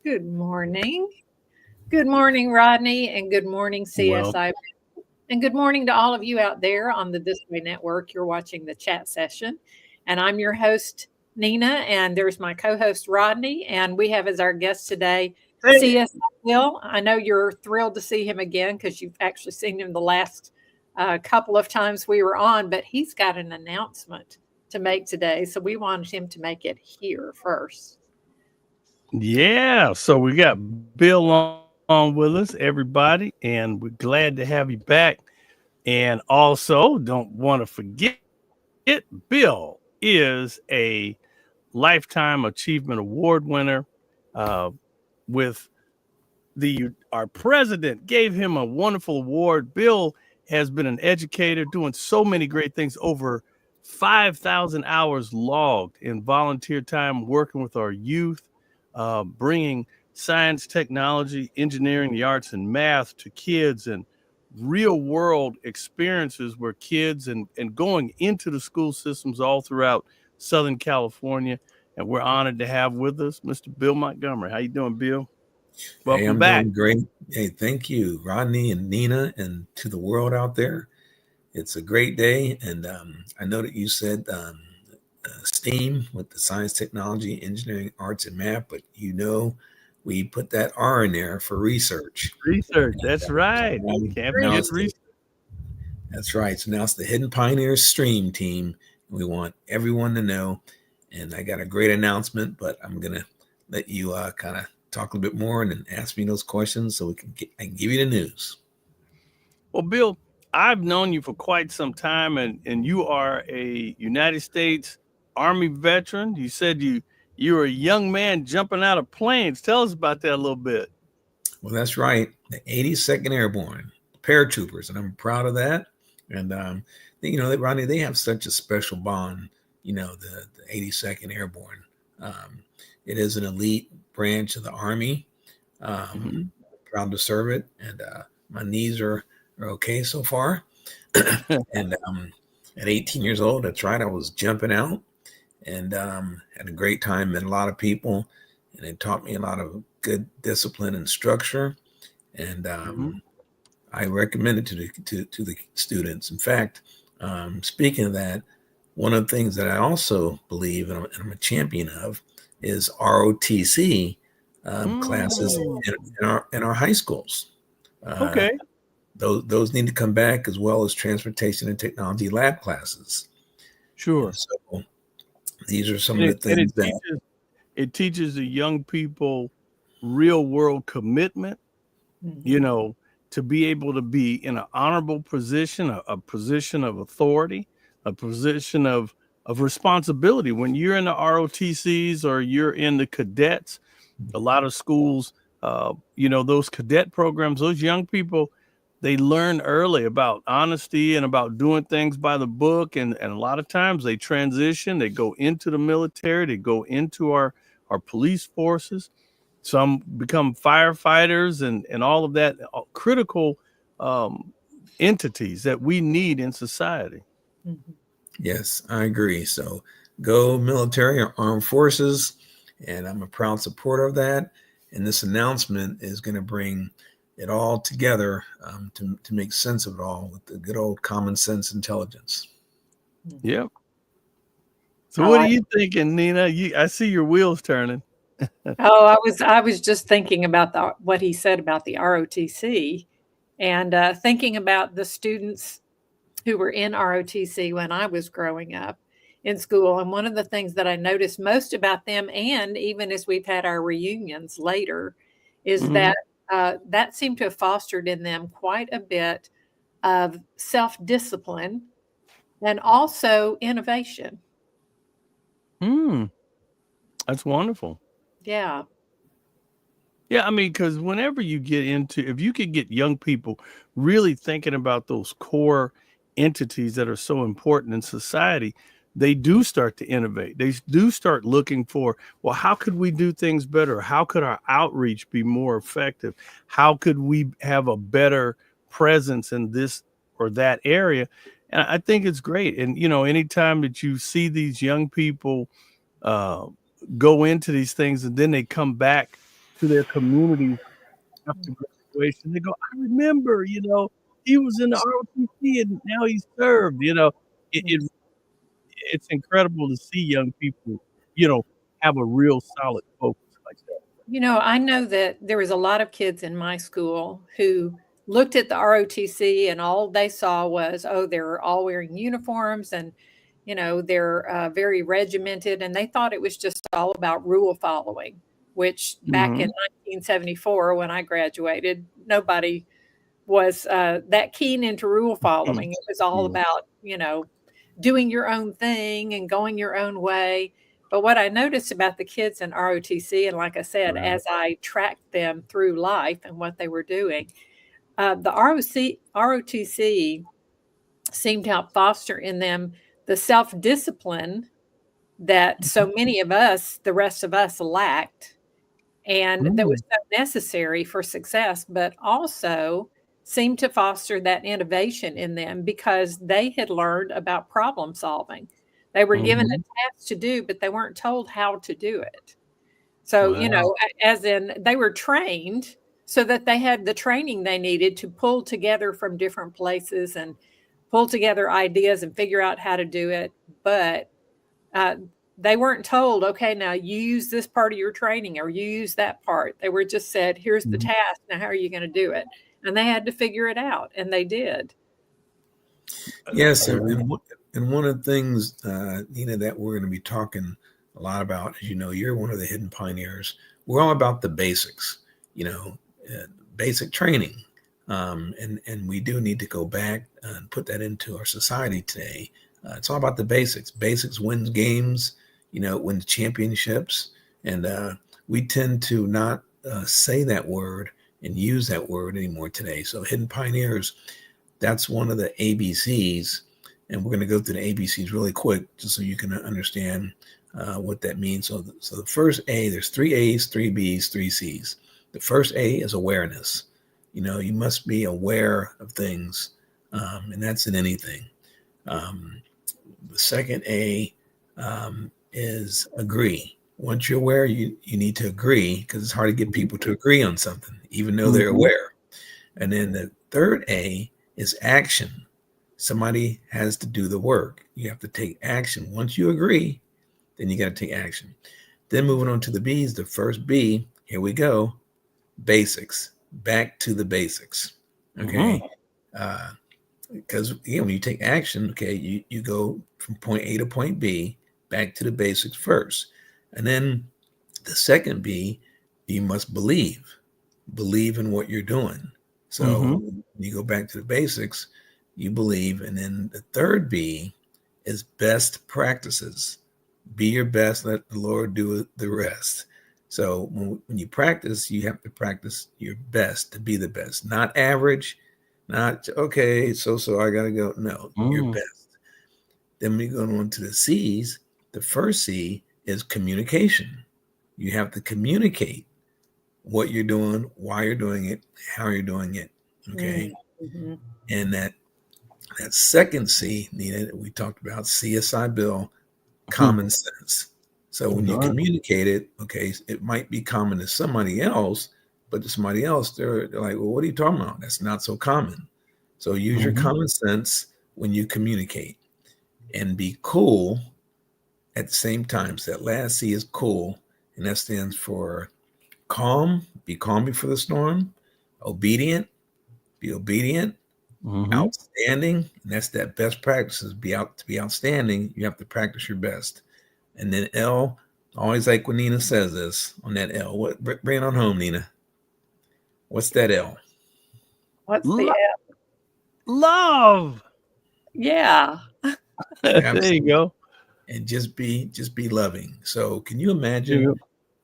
Good morning. Good morning, Rodney, and good morning, Well, CSI. And good morning to all of you out there on the This Way Network. You're watching the chat session. And I'm your host, Nina, and there's my co host, Rodney. And we have as our guest today, hey, CSI Bill. I know you're thrilled to see him again because you've actually seen him the last couple of times we were on, but he's got an announcement to make today. So we wanted him to make it here first. yeah. So we got Bill on with us, everybody, and we're glad to have you back. And also, don't want to forget, Bill is a Lifetime Achievement Award winner. Uh, with our president gave him a wonderful award. Bill has been an educator doing so many great things, over 5,000 hours logged in volunteer time working with our youth, bringing science, technology, engineering, the arts, and math to kids, and real world experiences where kids and going into the school systems all throughout Southern California. And we're honored to have with us Mr. Bill Montgomery. How you doing, Bill? Hey, Welcome I'm back. doing great. Hey, thank you, Rodney and Nina, and to the world out there. It's a great day, and I know that you said STEAM with the science, technology, engineering, arts, and math, but we put that R in there for research. Research. And, That's right. Can't now forget it's Research. the, research. that's right. So now it's the Hidden Pioneers Stream team. We want everyone to know, and I got a great announcement, but I'm gonna let you kind of talk a little bit more and then ask me those questions so I can give you the news. Well, Bill, I've known you for quite some time, and you are a United States Army veteran. You said you were a young man jumping out of planes. Tell us about that a little bit. Well, that's right. The 82nd Airborne paratroopers, and I'm proud of that. And Ronnie, they have such a special bond. The 82nd Airborne. It is an elite branch of the Army. Mm-hmm. Proud to serve it, and my knees are okay so far. And at 18 years old, that's right, I was jumping out and had a great time. Met a lot of people, and it taught me a lot of good discipline and structure. And Mm-hmm. I recommend it to the students. In fact, speaking of that, one of the things that I also believe and I'm a champion of is ROTC classes Mm. in our high schools. Uh, Okay. those need to come back, as well as transportation and technology lab classes. And Sure. so these are some And of the it things that. teaches the young people real world commitment, you Mhm. know, to be able to be in an honorable position, a position of authority, a position of responsibility. When you're in the ROTCs or you're in the cadets, a lot of schools, those cadet programs, those young people, they learn early about honesty and about doing things by the book. And a lot of times they transition, they go into the military, they go into our police forces. Some become firefighters and all of that, critical um, entities that we need in society. Mhm. Yes, I agree. So go military or armed forces, and I'm a proud supporter of that. And this announcement is going to bring it all together to make sense of it all with the good old common sense intelligence. Mhm. Yep. So I what are like. you thinking, Nina? I see your wheels turning. Oh, I was just thinking about what he said about the ROTC, and thinking about the students who were in ROTC when I was growing up in school. And one of the things that I noticed most about them, and even as we've had our reunions later, is Hmm. that that seemed to have fostered in them quite a bit of self discipline and also innovation. Hmm. That's wonderful. Yeah. Yeah, I mean, because whenever you get into, if you could get young people really thinking about those core entities that are so important in society, they do start to innovate. They do start looking for, well, how could we do things better? How could our outreach be more effective? How could we have a better presence in this or that area? And I think it's great. And, anytime that you see these young people uh, go into these things and then they come back to their communities after graduation. They go, I remember, he was in the ROTC and now he's served. It's incredible to see young people, have a real solid focus like that. I know that there was a lot of kids in my school who looked at the ROTC and all they saw was, oh, they're all wearing uniforms and, they're very regimented. And they thought it was just all about rule following, which back in 1974, when I graduated, nobody was that keen into rule following. It was all about, doing your own thing and going your own way. But what I noticed about the kids in ROTC, and like I said, as I tracked them through life and what they were doing, the ROTC seemed to help foster in them the self-discipline that so many of us, the rest of us, lacked, and that was so necessary for success, but also seemed to foster that innovation in them because they had learned about problem solving. They were given a task to do, but they weren't told how to do it. So, as in they were trained so that they had the training they needed to pull together from different places and pull together ideas and figure out how to do it. But they weren't told, okay, now you use this part of your training or you use that part. They were just said, here's the task. Now, how are you going to do it? And they had to figure it out. And they did. Yes. And one of the things, Nina, that we're going to be talking a lot about, as you know, you're one of the hidden pioneers. We're all about the basics, basic training. And we do need to go back and put that into our society today. It's all about the basics. Basics wins games, wins championships. And we tend to not say that word and use that word anymore today. So hidden pioneers, that's one of the ABCs. And we're going to go through the ABCs really quick just so you can understand what that means. So the first A, there's 3 A's, 3 B's, 3 C's. The first A is awareness. You must be aware of things, and that's in anything. The second A is agree. Once you're aware, you need to agree because it's hard to get people to agree on something, even though they're aware. And then the third A is action. Somebody has to do the work. You have to take action. Once you agree, then you got to take action. Then moving on to the B's, the first B, here we go, basics. Back to the basics. Okay. Because when you take action, okay, you go from point A to point B, back to the basics first. And then the second B, you must believe in what you're doing. So when you go back to the basics, you believe. And then the third B is best practices. Be your best, let the Lord do the rest. So when you practice, you have to practice your best to be the best, not average, not, okay, so I got to go. No, your best. Then we go on to the C's. The first C is communication. You have to communicate what you're doing, why you're doing it, how you're doing it. Okay. And that second C, Nina, that we talked about, CSI Bill, common sense. So when you communicate it, okay, it might be common to somebody else, but to somebody else, they're like, well, what are you talking about? That's not so common. So use your common sense when you communicate and be cool at the same time. So that last C is cool, and that stands for calm, be calm before the storm, obedient, be obedient, outstanding, and that's that best practices. To be outstanding, you have to practice your best. And then L, always like when Nina says this on that L. Bring it on home, Nina. What's that L? What's the L? Love. Yeah. There you go. And just be loving. So can you imagine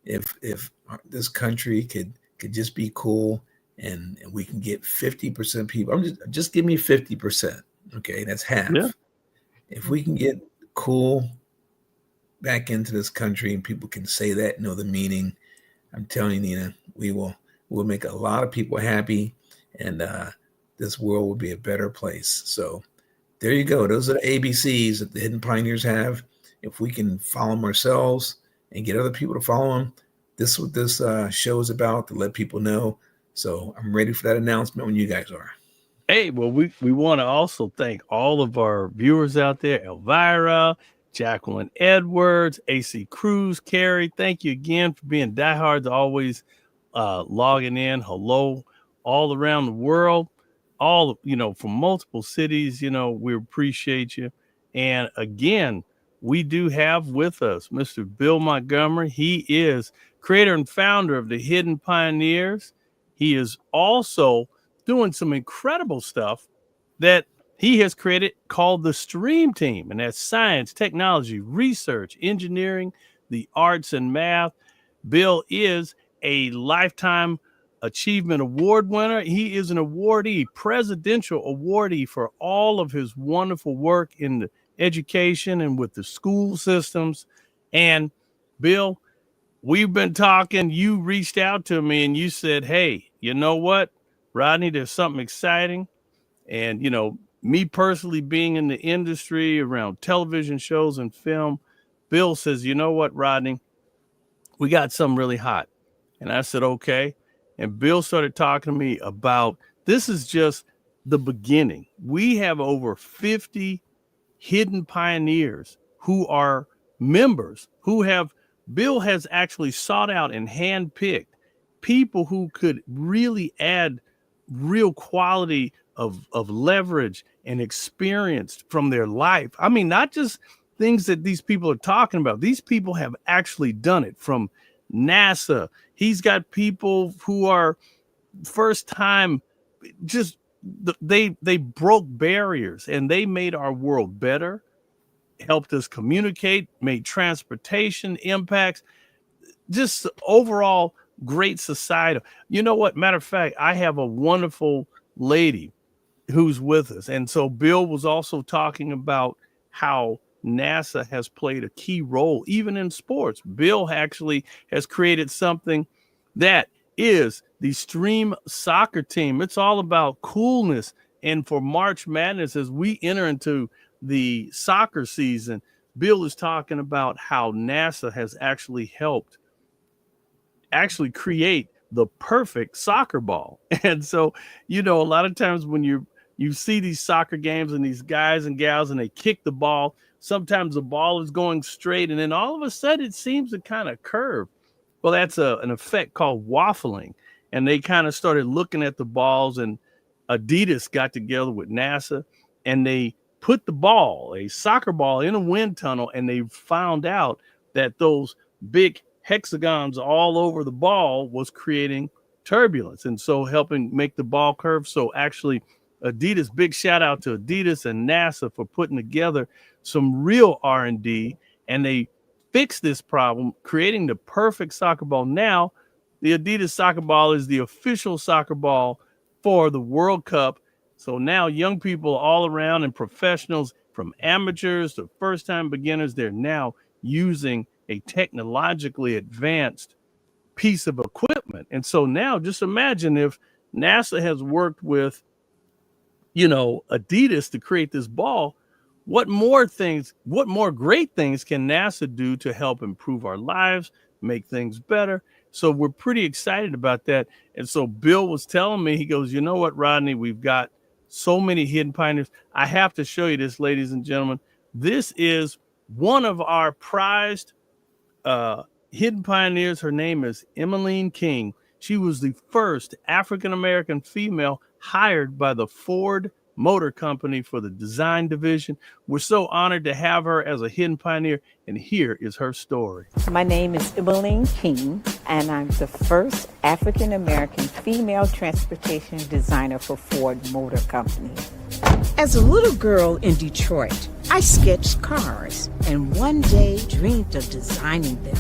if this country could just be cool and we can get 50% people? Just give me 50%. Okay, that's half. Yeah. If we can get cool back into this country and people can say that, know the meaning, I'm telling you, Nina, we'll make a lot of people happy, and this world will be a better place. So there you go. Those are the ABCs that the Hidden Pioneers have. If we can follow them ourselves and get other people to follow them, this is what this show is about, to let people know. So I'm ready for that announcement when you guys are. Hey, well, we want to also thank all of our viewers out there, Elvira, Jacqueline Edwards, AC Cruz, Carrie. Thank you again for being diehards, always logging in. Hello, all around the world, all, from multiple cities. We appreciate you. And again, we do have with us Mr. Bill Montgomery. He is creator and founder of the Hidden Pioneers. He is also doing some incredible stuff that he has created called the STREAM team. And that's science, technology, research, engineering, the arts, and math. Bill is a Lifetime Achievement Award winner. He is an awardee, presidential awardee, for all of his wonderful work in the education and with the school systems. And Bill, we've been talking. You reached out to me and you said, hey, you know what, Rodney, there's something exciting. And, me personally being in the industry around television shows and film, Bill says, you know what, Rodney, we got something really hot. And I said, okay. And Bill started talking to me about, this is just the beginning. We have over 50 hidden pioneers who are members, Bill has actually sought out and handpicked people who could really add real quality of leverage and experience from their life. I mean, not just things that these people are talking about. These people have actually done it. From NASA, he's got people who are first time, just they broke barriers and they made our world better, helped us communicate, made transportation impacts, just overall great society. You know what? Matter of fact, I have a wonderful lady who's with us. And so Bill was also talking about how NASA has played a key role, even in sports. Bill actually has created something that is the STREAM soccer team. It's all about coolness. And for March Madness, as we enter into the soccer season, Bill is talking about how NASA has actually helped create the perfect soccer ball. And so, a lot of times when you see these soccer games and these guys and gals and they kick the ball, sometimes the ball is going straight and then all of a sudden it seems to kind of curve. Well, that's an effect called waffling. And they kind of started looking at the balls, and Adidas got together with NASA and they put the ball, a soccer ball, in a wind tunnel, and they found out that those big hexagons all over the ball was creating turbulence, and so helping make the ball curve. So actually Adidas, big shout out to Adidas and NASA for putting together some real R&D, and they fixed this problem, creating the perfect soccer ball. Now the Adidas soccer ball is the official soccer ball for the World Cup. So now young people all around and professionals, from amateurs to first-time beginners, they're now using a technologically advanced piece of equipment. And so now just imagine if NASA has worked with, Adidas to create this ball, what more great things can NASA do to help improve our lives, make things better? So we're pretty excited about that. And so Bill was telling me, he goes, you know what, Rodney, we've got so many hidden pioneers. I have to show you this, ladies and gentlemen. This is one of our prized hidden pioneers. Her name is Emmeline King. She was the first African-American female hired by the Ford Motor Company for the design division. We're so honored to have her as a hidden pioneer, and here is her story. My name is Emmeline King, and I'm the first African-American female transportation designer for Ford Motor Company. As a little girl in Detroit, I sketched cars and one day dreamed of designing them.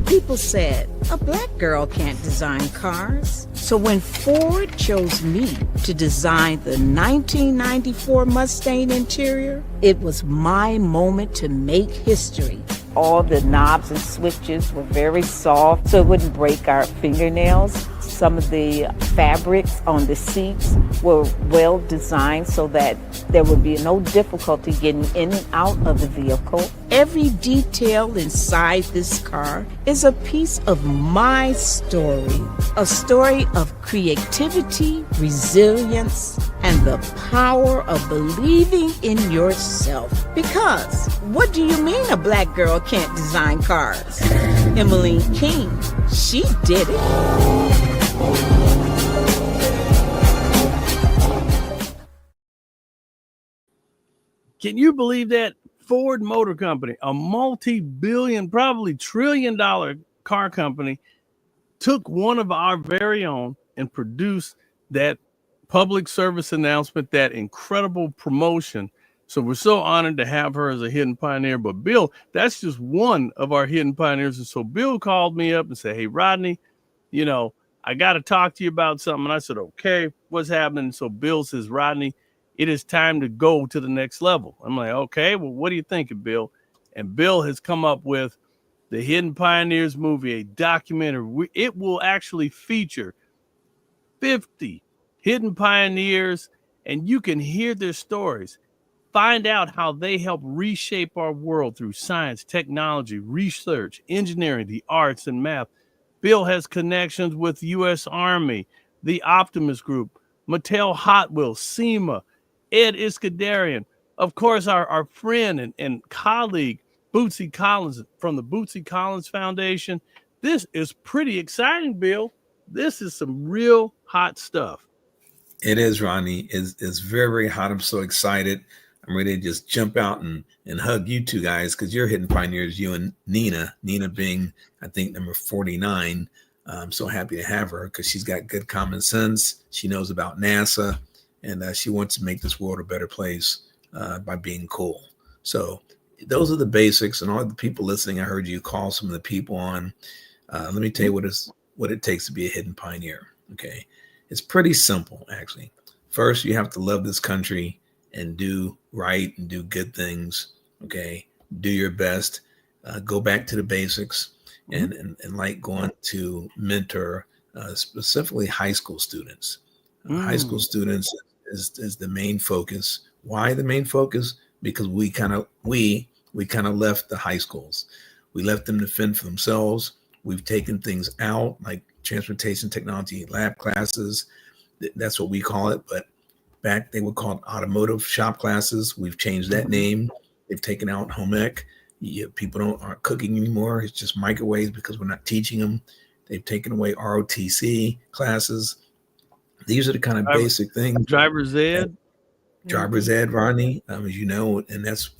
People said, a black girl can't design cars. So when Ford chose me to design the 1994 Mustang interior, it was my moment to make history. All the knobs and switches were very soft, so it wouldn't break our fingernails. Some of the fabrics on the seats were well designed so that there would be no difficulty getting in and out of the vehicle. Every detail inside this car is a piece of my story, a story of creativity, resilience, and the power of believing in yourself. Because what do you mean a black girl can't design cars? Emmeline King, she did it. Can you believe that? Ford Motor Company, a multi-billion, probably trillion-dollar car company, took one of our very own and produced that public service announcement, that incredible promotion. So we're so honored to have her as a hidden pioneer. But Bill, that's just one of our hidden pioneers. And so Bill called me up and said, hey, Rodney, you know, I got to talk to you about something. And I said, okay, what's happening? So Bill says, Rodney, it is time to go to the next level. I'm like, okay, well, what are you thinking, Bill? And Bill has come up with the Hidden Pioneers movie, a documentary. It will actually feature 50 hidden pioneers, and you can hear their stories. Find out how they help reshape our world through science, technology, research, engineering, the arts, and math. Bill has connections with the U.S. Army, the Optimus Group, Mattel Hot Wheels, SEMA, Ed Iskandarian, of course, our friend and colleague, Bootsy Collins from the Bootsy Collins Foundation. This is pretty exciting, Bill. This is some real hot stuff. It is, Ronnie. It's very, very hot. I'm so excited. I'm ready to just jump out and hug you two guys because you're hidden pioneers, you and Nina. Nina being, I think, number 49. I'm so happy to have her because she's got good common sense. She knows about NASA, and she wants to make this world a better place by being cool. So those are the basics. And all the people listening, I heard you call some of the people on. Let me tell you what it takes to be a hidden pioneer. Okay, it's pretty simple, actually. First, you have to love this country and do right and do good things. Okay, do your best. Go back to the basics, and like going to mentor specifically high school students. High school students is the main focus. Why the main focus? Because we kind of left the high schools. We left them to fend for themselves. We've taken things out like transportation technology lab classes. That's what we call it. But back they were called automotive shop classes. We've changed that name. They've taken out home ec. People aren't cooking anymore. It's just microwaves because we're not teaching them. They've taken away ROTC classes. These are the kind of basic things. Driver's ed. Driver's ed, Rodney, as you know, and that's,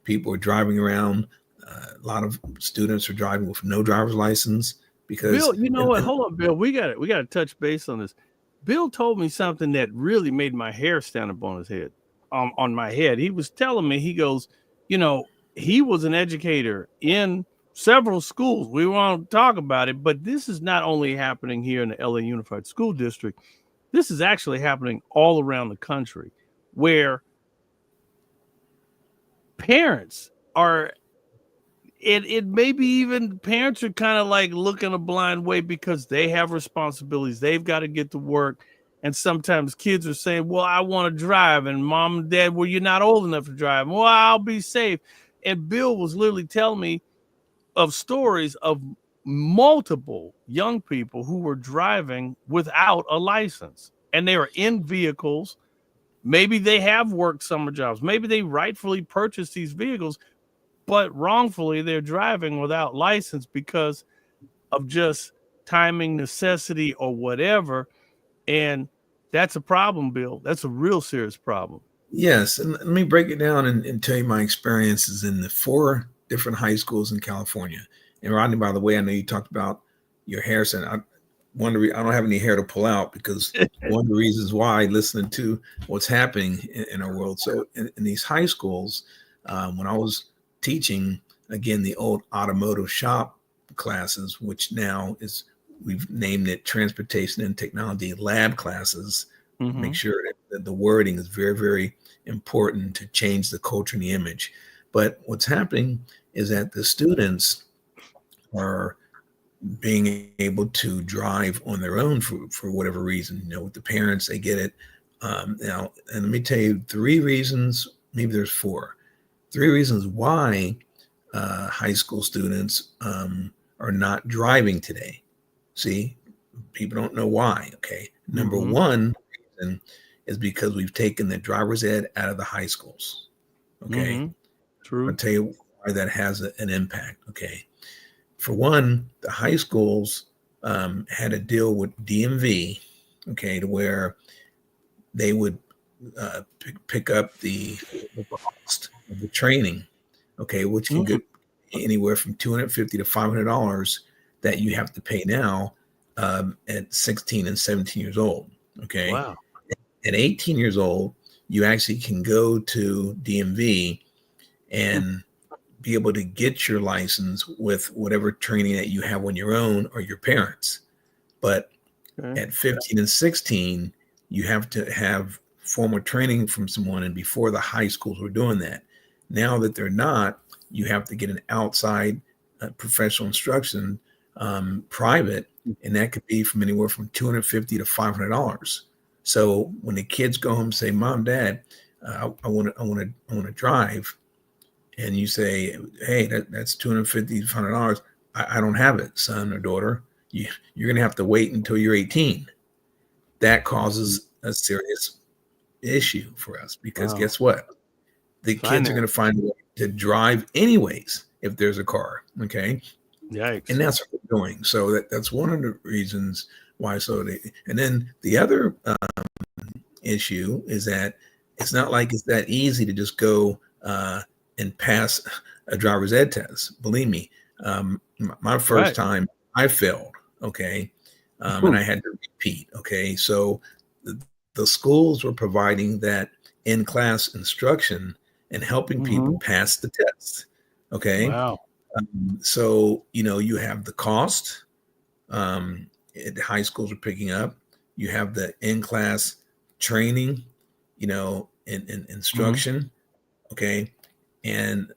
people are driving around. A lot of students are driving with no driver's license because Bill, you know what? Hold on, Bill. We got to touch base on this. Bill told me something that really made my hair stand up on his head, on my head. He was telling me, he goes, he was an educator in several schools. We won't talk about it, but this is not only happening here in the LA Unified School District. This is actually happening all around the country, where parents are, it maybe even parents are kind of like looking a blind way because they have responsibilities. They've got to get to work. And sometimes kids are saying, well, I want to drive. And mom and dad, well, you're not old enough to drive. Well, I'll be safe. And Bill was literally telling me of stories of multiple young people who were driving without a license. And they were in vehicles. Maybe they have worked summer jobs. Maybe they rightfully purchased these vehicles, but wrongfully they're driving without license because of just timing, necessity, or whatever. And that's a problem, Bill. That's a real serious problem. Yes. And let me break it down and tell you my experiences in the 4 different high schools in California. And Rodney, by the way, I know you talked about your hair. So I don't have any hair to pull out because one of the reasons why, listening to what's happening in our world. So in these high schools, when I was teaching, again, the old automotive shop classes, which now we've named it transportation and technology lab classes. Make sure that the wording is very, very important to change the culture and the image. But what's happening is that the students are being able to drive on their own for whatever reason. With the parents, they get it. Now, and let me tell you 3 reasons, maybe there's 4. 3 reasons why high school students are not driving today. See, people don't know why. Okay. Number 1 reason is because we've taken the driver's ed out of the high schools. Okay. True. I'll tell you why that has an impact. Okay. For one, the high schools had a deal with DMV, okay, to where they would pick up the cost of the training, okay, which can get anywhere from $250 to $500 that you have to pay now at 16 and 17 years old. Okay. Wow. At 18 years old, you actually can go to DMV and be able to get your license with whatever training that you have on your own or your parents. But at 15 and 16, you have to have formal training from someone. And before, the high schools were doing that. Now that they're not, you have to get an outside professional instruction, private, and that could be from anywhere from $250 to $500. So when the kids go home and say, "Mom, Dad, I want to drive," and you say, "Hey, that's $250, $500. I don't have it, son or daughter. You're going to have to wait until you're 18." That causes a serious issue for us because guess what? The kids are going to find a way to drive anyways if there's a car. Okay. Yikes. And that's what we're doing. So that's one of the reasons why. And then the other issue is that it's not like it's that easy to just go and pass a driver's ed test. Believe me, my first time I failed. Okay. And I had to repeat. Okay. So the schools were providing that in-class instruction and helping people pass the test. Okay. Wow. So, you have the cost, high schools are picking up, you have the in-class training, and instruction. Okay. And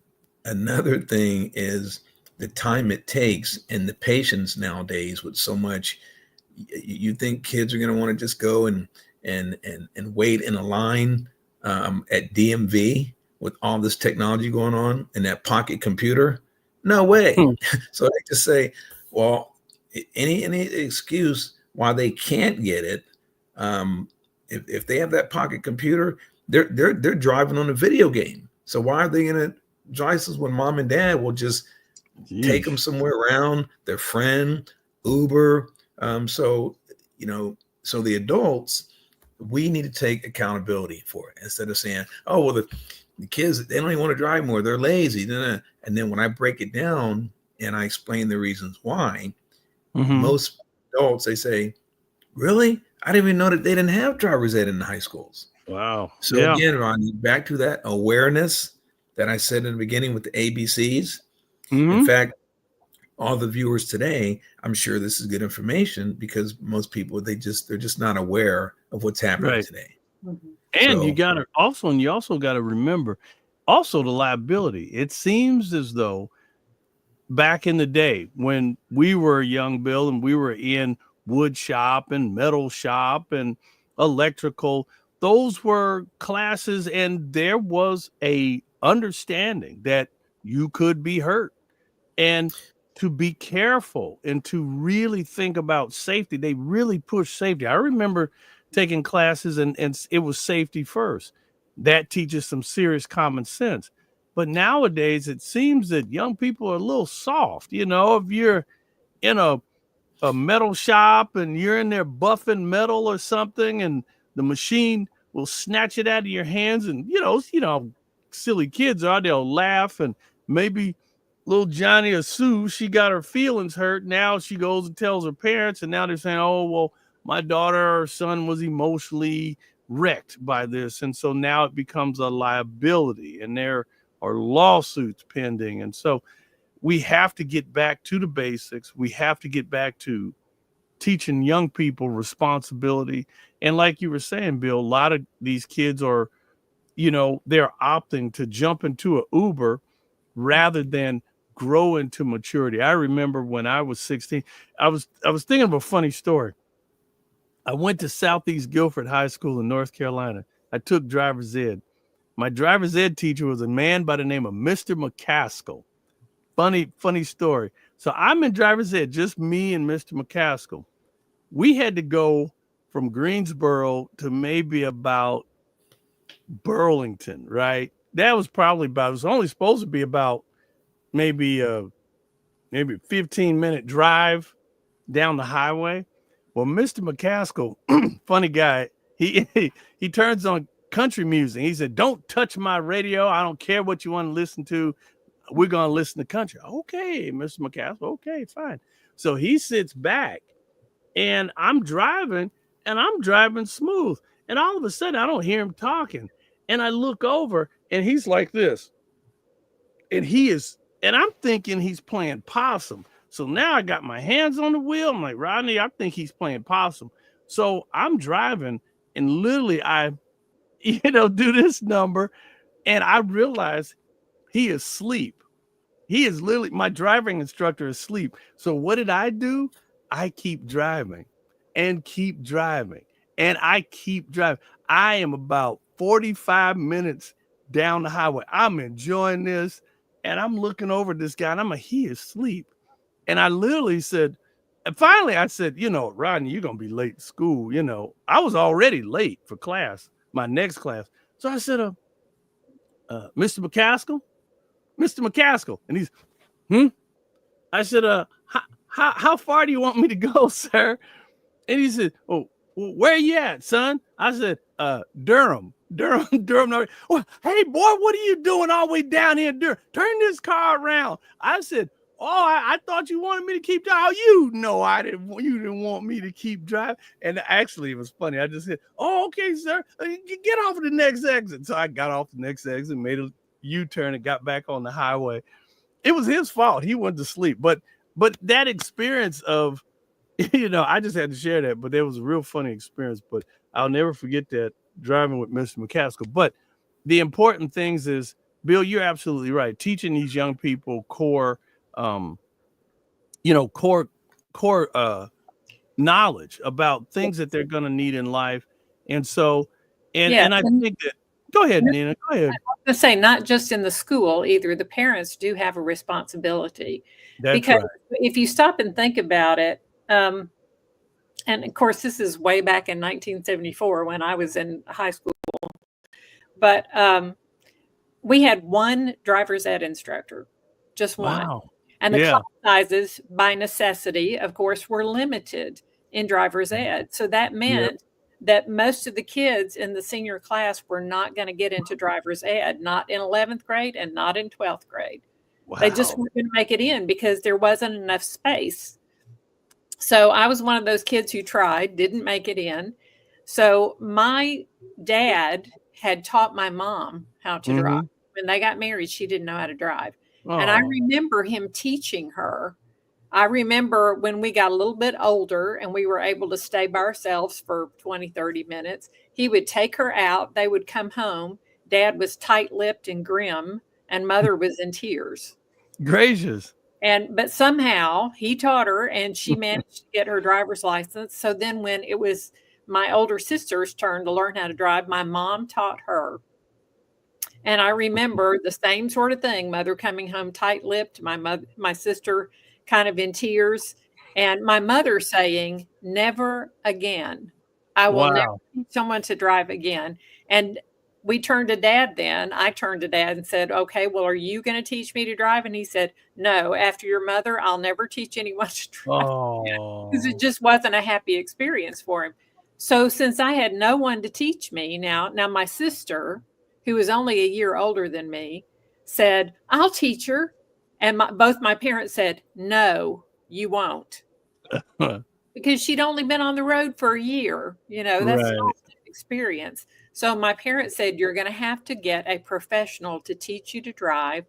another thing is the time it takes and the patience nowadays with so much. You think kids are going to want to just go and wait in a line at DMV with all this technology going on and that pocket computer? No way. So I just say, well, any excuse why they can't get it. If they have that pocket computer, they're driving on a video game. So why are they going to drive when mom and dad will just take them somewhere around, their friend, Uber? So the adults, we need to take accountability for it instead of saying, "Oh, well, the kids, they don't even want to drive more. They're lazy." And then when I break it down and I explain the reasons why, most adults, they say, "Really? I didn't even know that they didn't have driver's ed in the high schools." Wow. So again, Ronnie, back to that awareness that I said in the beginning with the ABCs. In fact, all the viewers today, I'm sure this is good information because most people, they're just not aware of what's happening today. And you also got to remember also the liability. It seems as though back in the day when we were young, Bill, and we were in wood shop and metal shop and electrical, those were classes and there was a understanding that you could be hurt and to be careful and to really think about safety. They really push safety. I remember taking classes and it was safety first. That teaches some serious common sense. But nowadays it seems that young people are a little soft. If you're in a metal shop and you're in there buffing metal or something and the machine will snatch it out of your hands and silly kids are, they'll laugh and maybe little Johnny or Sue, she got her feelings hurt. Now she goes and tells her parents, and now they're saying, "Oh, well, my daughter or son was emotionally wrecked by this." And so now it becomes a liability and there are lawsuits pending. And so we have to get back to the basics. We have to get back to teaching young people responsibility. And like you were saying, Bill, a lot of these kids are, they're opting to jump into an Uber rather than grow into maturity. I remember when I was 16, I was thinking of a funny story. I went to Southeast Guilford High School in North Carolina. I took driver's ed. My driver's ed teacher was a man by the name of Mr. McCaskill. Funny story. So I'm in driver's ed, just me and Mr. McCaskill. We had to go from Greensboro to maybe about Burlington, right? That was probably about, it was only supposed to be about maybe 15-minute drive down the highway. Well, Mr. McCaskill, funny guy, he turns on country music. He said, "Don't touch my radio. I don't care what you want to listen to. We're going to listen to country." Okay, Mr. McCaskill. Okay, fine. So he sits back and I'm driving smooth. And all of a sudden I don't hear him talking. And I look over and he's like this. And I'm thinking he's playing possum. So now I got my hands on the wheel. I'm like, Rodney, I think he's playing possum. So I'm driving and literally I do this number and I realize he is asleep. He is literally, my driving instructor is asleep. So what did I do? I keep driving and keep driving and I keep driving. I am about 45 minutes down the highway. I'm enjoying this and I'm looking over at this guy and I'm like, he is asleep. And I literally said, and finally I said, Rodney, you're going to be late to school. I was already late for class, my next class. So I said, Mr. McCaskill, and he's, I said, how far do you want me to go, sir? And he said, "Oh, well, where you at, son?" I said, Durham. Oh, hey, boy, what are you doing all the way down here in Durham? Turn this car around. I said, I thought you wanted me to keep driving. You didn't want me to keep driving. And actually, it was funny. I just said, okay, sir, get off of the next exit. So I got off the next exit, made a U-turn and got back on the highway. It was his fault. He went to sleep. But that experience of, I just had to share that, but it was a real funny experience. But I'll never forget that driving with Mr. McCaskill. But the important things is, Bill, you're absolutely right. Teaching these young people core knowledge about things that they're going to need in life. And so, and I think that, go ahead, Nina, go ahead. I was going to say, not just in the school either, the parents do have a responsibility. That's because right. If you stop and think about it, and of course, this is way back in 1974 when I was in high school, but we had one driver's ed instructor, just one. Wow. And the class sizes, by necessity, of course, were limited in driver's ed. So that meant that most of the kids in the senior class were not going to get into driver's ed, not in 11th grade and not in 12th grade. Wow. They just weren't going to make it in because there wasn't enough space. So I was one of those kids who tried, didn't make it in. So my dad had taught my mom how to drive. When they got married, she didn't know how to drive. Oh. And I remember him teaching her. I remember when we got a little bit older and we were able to stay by ourselves for 20, 30 minutes, he would take her out. They would come home. Dad was tight-lipped and grim, and Mother was in tears. Gracious. But somehow he taught her and she managed to get her driver's license. So then when it was my older sister's turn to learn how to drive, my mom taught her. And I remember the same sort of thing, Mother coming home tight-lipped, my sister kind of in tears, and my mother saying, "Never again. I will never teach someone to drive again." And we turned to Dad then. I turned to Dad and said, "Okay, well, are you going to teach me to drive?" And he said, "No, after your mother, I'll never teach anyone to drive." Because it just wasn't a happy experience for him. So since I had no one to teach me, now my sister, who was only a year older than me, said, "I'll teach her." And both my parents said, "No, you won't." Because she'd only been on the road for a year. That's not an experience. So my parents said, "You're going to have to get a professional to teach you to drive."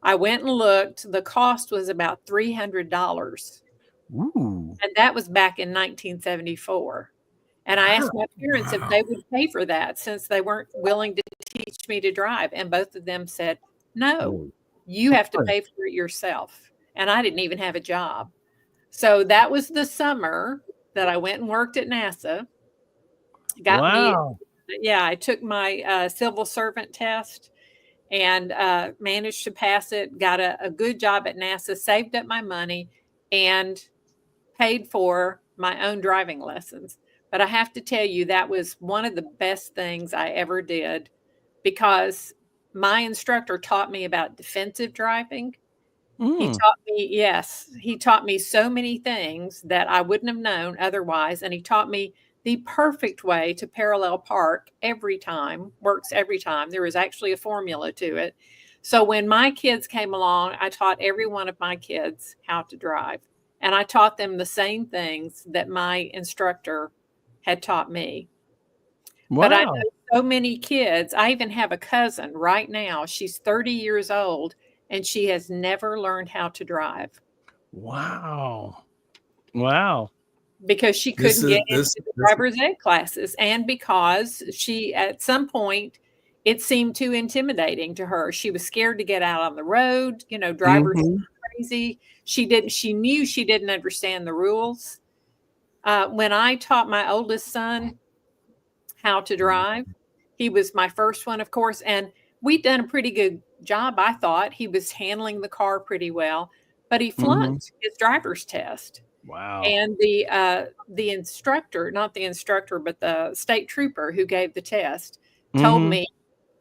I went and looked. The cost was about $300. Ooh. And that was back in 1974. And I asked my parents if they would pay for that since they weren't willing to teach me to drive. And both of them said, no. You have to pay for it yourself. And I didn't even have a job. So that was the summer that I went and worked at NASA. Wow. I took my civil servant test and managed to pass it, got a good job at NASA, saved up my money, and paid for my own driving lessons. But I have to tell you, that was one of the best things I ever did, because my instructor taught me about defensive driving. He taught me so many things that I wouldn't have known otherwise. And he taught me the perfect way to parallel park every time, works every time. There is actually a formula to it. So when my kids came along, I taught every one of my kids how to drive. And I taught them the same things that my instructor had taught me. Wow. But I know so many kids. I even have a cousin right now. She's 30 years old, and she has never learned how to drive. Wow. Wow. Because she couldn't get into the driver's ed classes, and because she, at some point, it seemed too intimidating to her. She was scared to get out on the road. You know, drivers are crazy. She knew she didn't understand the rules. When I taught my oldest son how to drive, he was my first one, of course, and we'd done a pretty good job. I thought he was handling the car pretty well, but he flunked his driver's test. Wow. And the instructor, not the instructor, but the state trooper who gave the test, told me,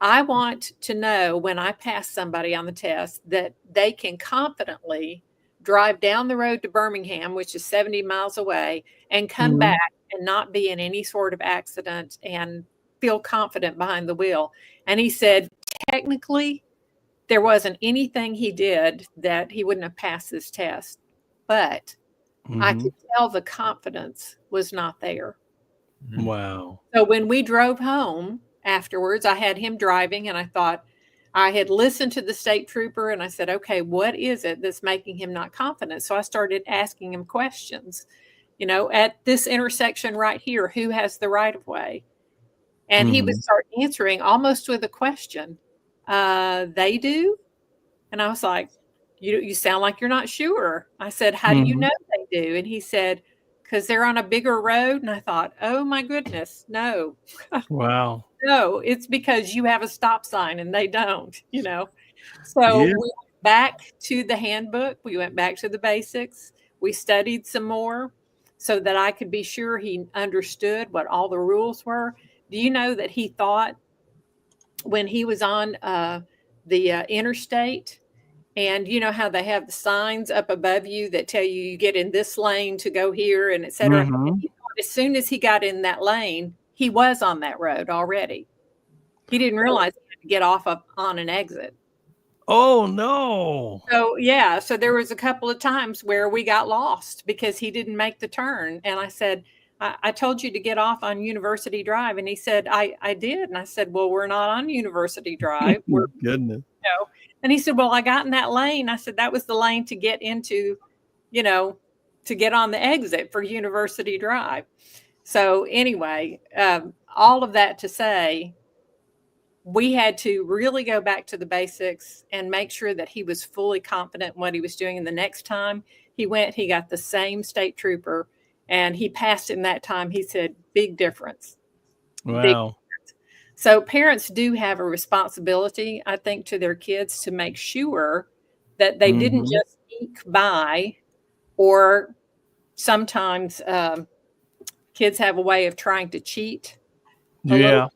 I want to know when I pass somebody on the test that they can confidently drive down the road to Birmingham, which is 70 miles away, and come back and not be in any sort of accident and feel confident behind the wheel. And he said, technically, there wasn't anything he did that he wouldn't have passed this test, but I could tell the confidence was not there. Wow. So when we drove home afterwards, I had him driving, and I thought, I had listened to the state trooper, and I said, okay, what is it that's making him not confident? So I started asking him questions. You know, at this intersection right here, who has the right of way? And he would start answering almost with a question. They do? And I was like, you sound like you're not sure. I said, how do you know they do? And he said, because they're on a bigger road. And I thought, oh my goodness, no. Wow. No, it's because you have a stop sign and they don't, you know. So we went back to the handbook. We went back to the basics. We studied some more so that I could be sure he understood what all the rules were. Do you know that he thought when he was on the interstate, and you know how they have the signs up above you that tell you get in this lane to go here and et cetera. And he thought as soon as he got in that lane, he was on that road already. He didn't realize he had to get off on an exit. Oh, no. So, yeah. So there was a couple of times where we got lost because he didn't make the turn. And I said, I told you to get off on University Drive. And he said, I did. And I said, well, we're not on University Drive. We're, goodness. You know. And he said, well, I got in that lane. I said, that was the lane to get into, you know, to get on the exit for University Drive. So anyway, all of that to say, we had to really go back to the basics and make sure that he was fully confident in what he was doing. And the next time he went, he got the same state trooper and he passed him that time. He said, big difference. Wow. Big difference. So parents do have a responsibility, I think, to their kids to make sure that they didn't just eke by, or sometimes kids have a way of trying to cheat. Little,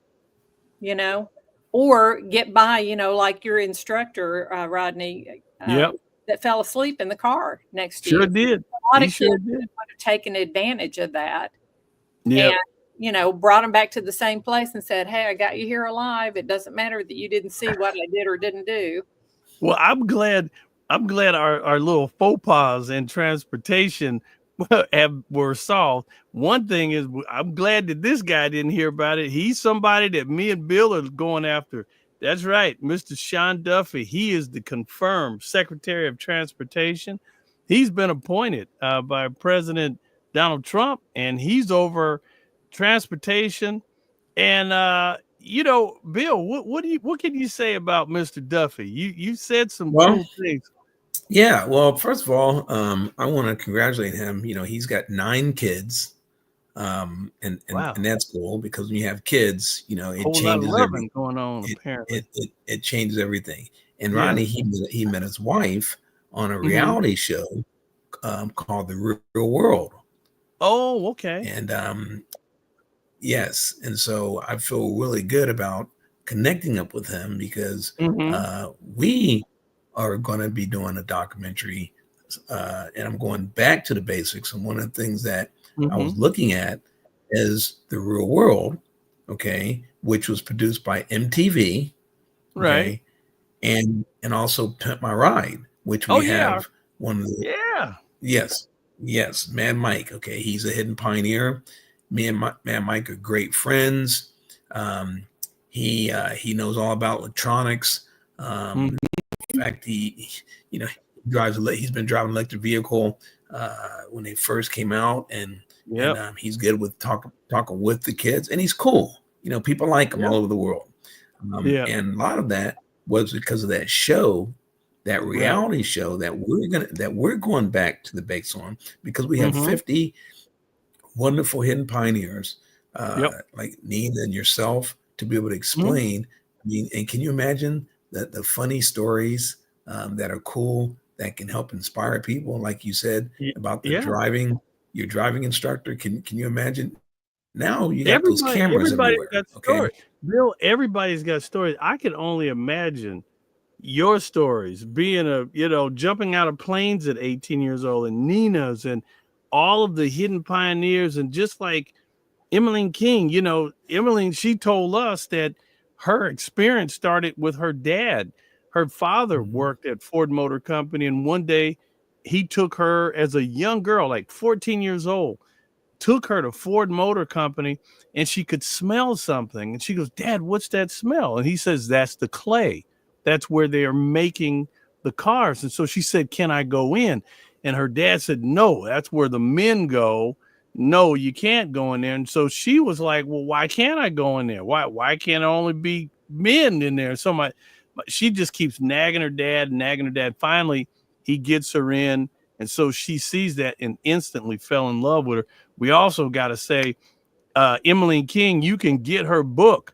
you know, or get by, you know, like your instructor, Rodney, that fell asleep in the car next to you. Sure did. A lot of kids would have taken advantage of that. Yeah. And, you know, brought them back to the same place and said, hey, I got you here alive. It doesn't matter that you didn't see what I did or didn't do. Well, I'm glad our little faux pas in transportation were solved. One thing is, I'm glad that this guy didn't hear about it. He's somebody that me and Bill are going after. That's right. Mr. Sean Duffy. He is the confirmed Secretary of Transportation. He's been appointed by President Donald Trump, and he's over transportation. And you know, Bill, what can you say about Mr. Duffy? You said some Well, cool things. yeah. Well, first of all, I want to congratulate him. You know, he's got 9 kids. Wow. And that's cool because when you have kids, you know, it Whole lot of changes loving everything. going on, apparently. It changes everything. And Yeah. Ronnie, he met his wife on a Mhm. reality show called The Real World. Oh, okay. And yes, and so I feel really good about connecting up with him because Mhm. we are going to be doing a documentary, and I'm going back to the basics. And one of the things that I was Mhm. looking at is The Real World, okay, which was produced by MTV, Right. okay, and also Pimp My Ride, which Oh, we yeah. have one of the Yeah. yes, Mad Mike, okay, he's a hidden pioneer. Me and Mad Mike are great friends. He knows all about electronics. Mhm. In fact, you know he's been driving an electric vehicle when they first came out, and Yep. he's good with talking with the kids, and he's cool. You know, people like him Yep. all over the world. Yeah. And a lot of that was because of that show, that Right. reality show that we're going back to the base on because we have Mhm. 50 wonderful hidden pioneers Yep. like Nina and yourself to be able to Mhm. explain. I mean, and can you imagine the funny stories that are cool that can help inspire people? Like you said about the Yeah. your driving instructor. Can you imagine? Now you got those cameras Everybody's everywhere. got Okay. stories. Bill, everybody's got stories. I can only imagine your stories being jumping out of planes at 18 years old, and Nina's, and all of the hidden pioneers. And just like Emmeline King, Emmeline, she told us that her experience started with her dad. Her father Mhm. worked at Ford Motor Company, and one day he took her as a young girl, like 14 years old, took her to Ford Motor Company, and she could smell something. And she goes, "Dad, what's that smell?" And he says, "That's the clay. That's where they are making the cars." And so she said, "Can I go in?" And her dad said, "No, that's where the men go. No, you can't go in there." And so she was like, "Well, why can't I go in there? Why can't it only be men in there?" So she just keeps nagging her dad, nagging her dad. Finally, he gets her in. And so she sees that and instantly fell in love with her. We also got to say, Emmeline King, you can get her book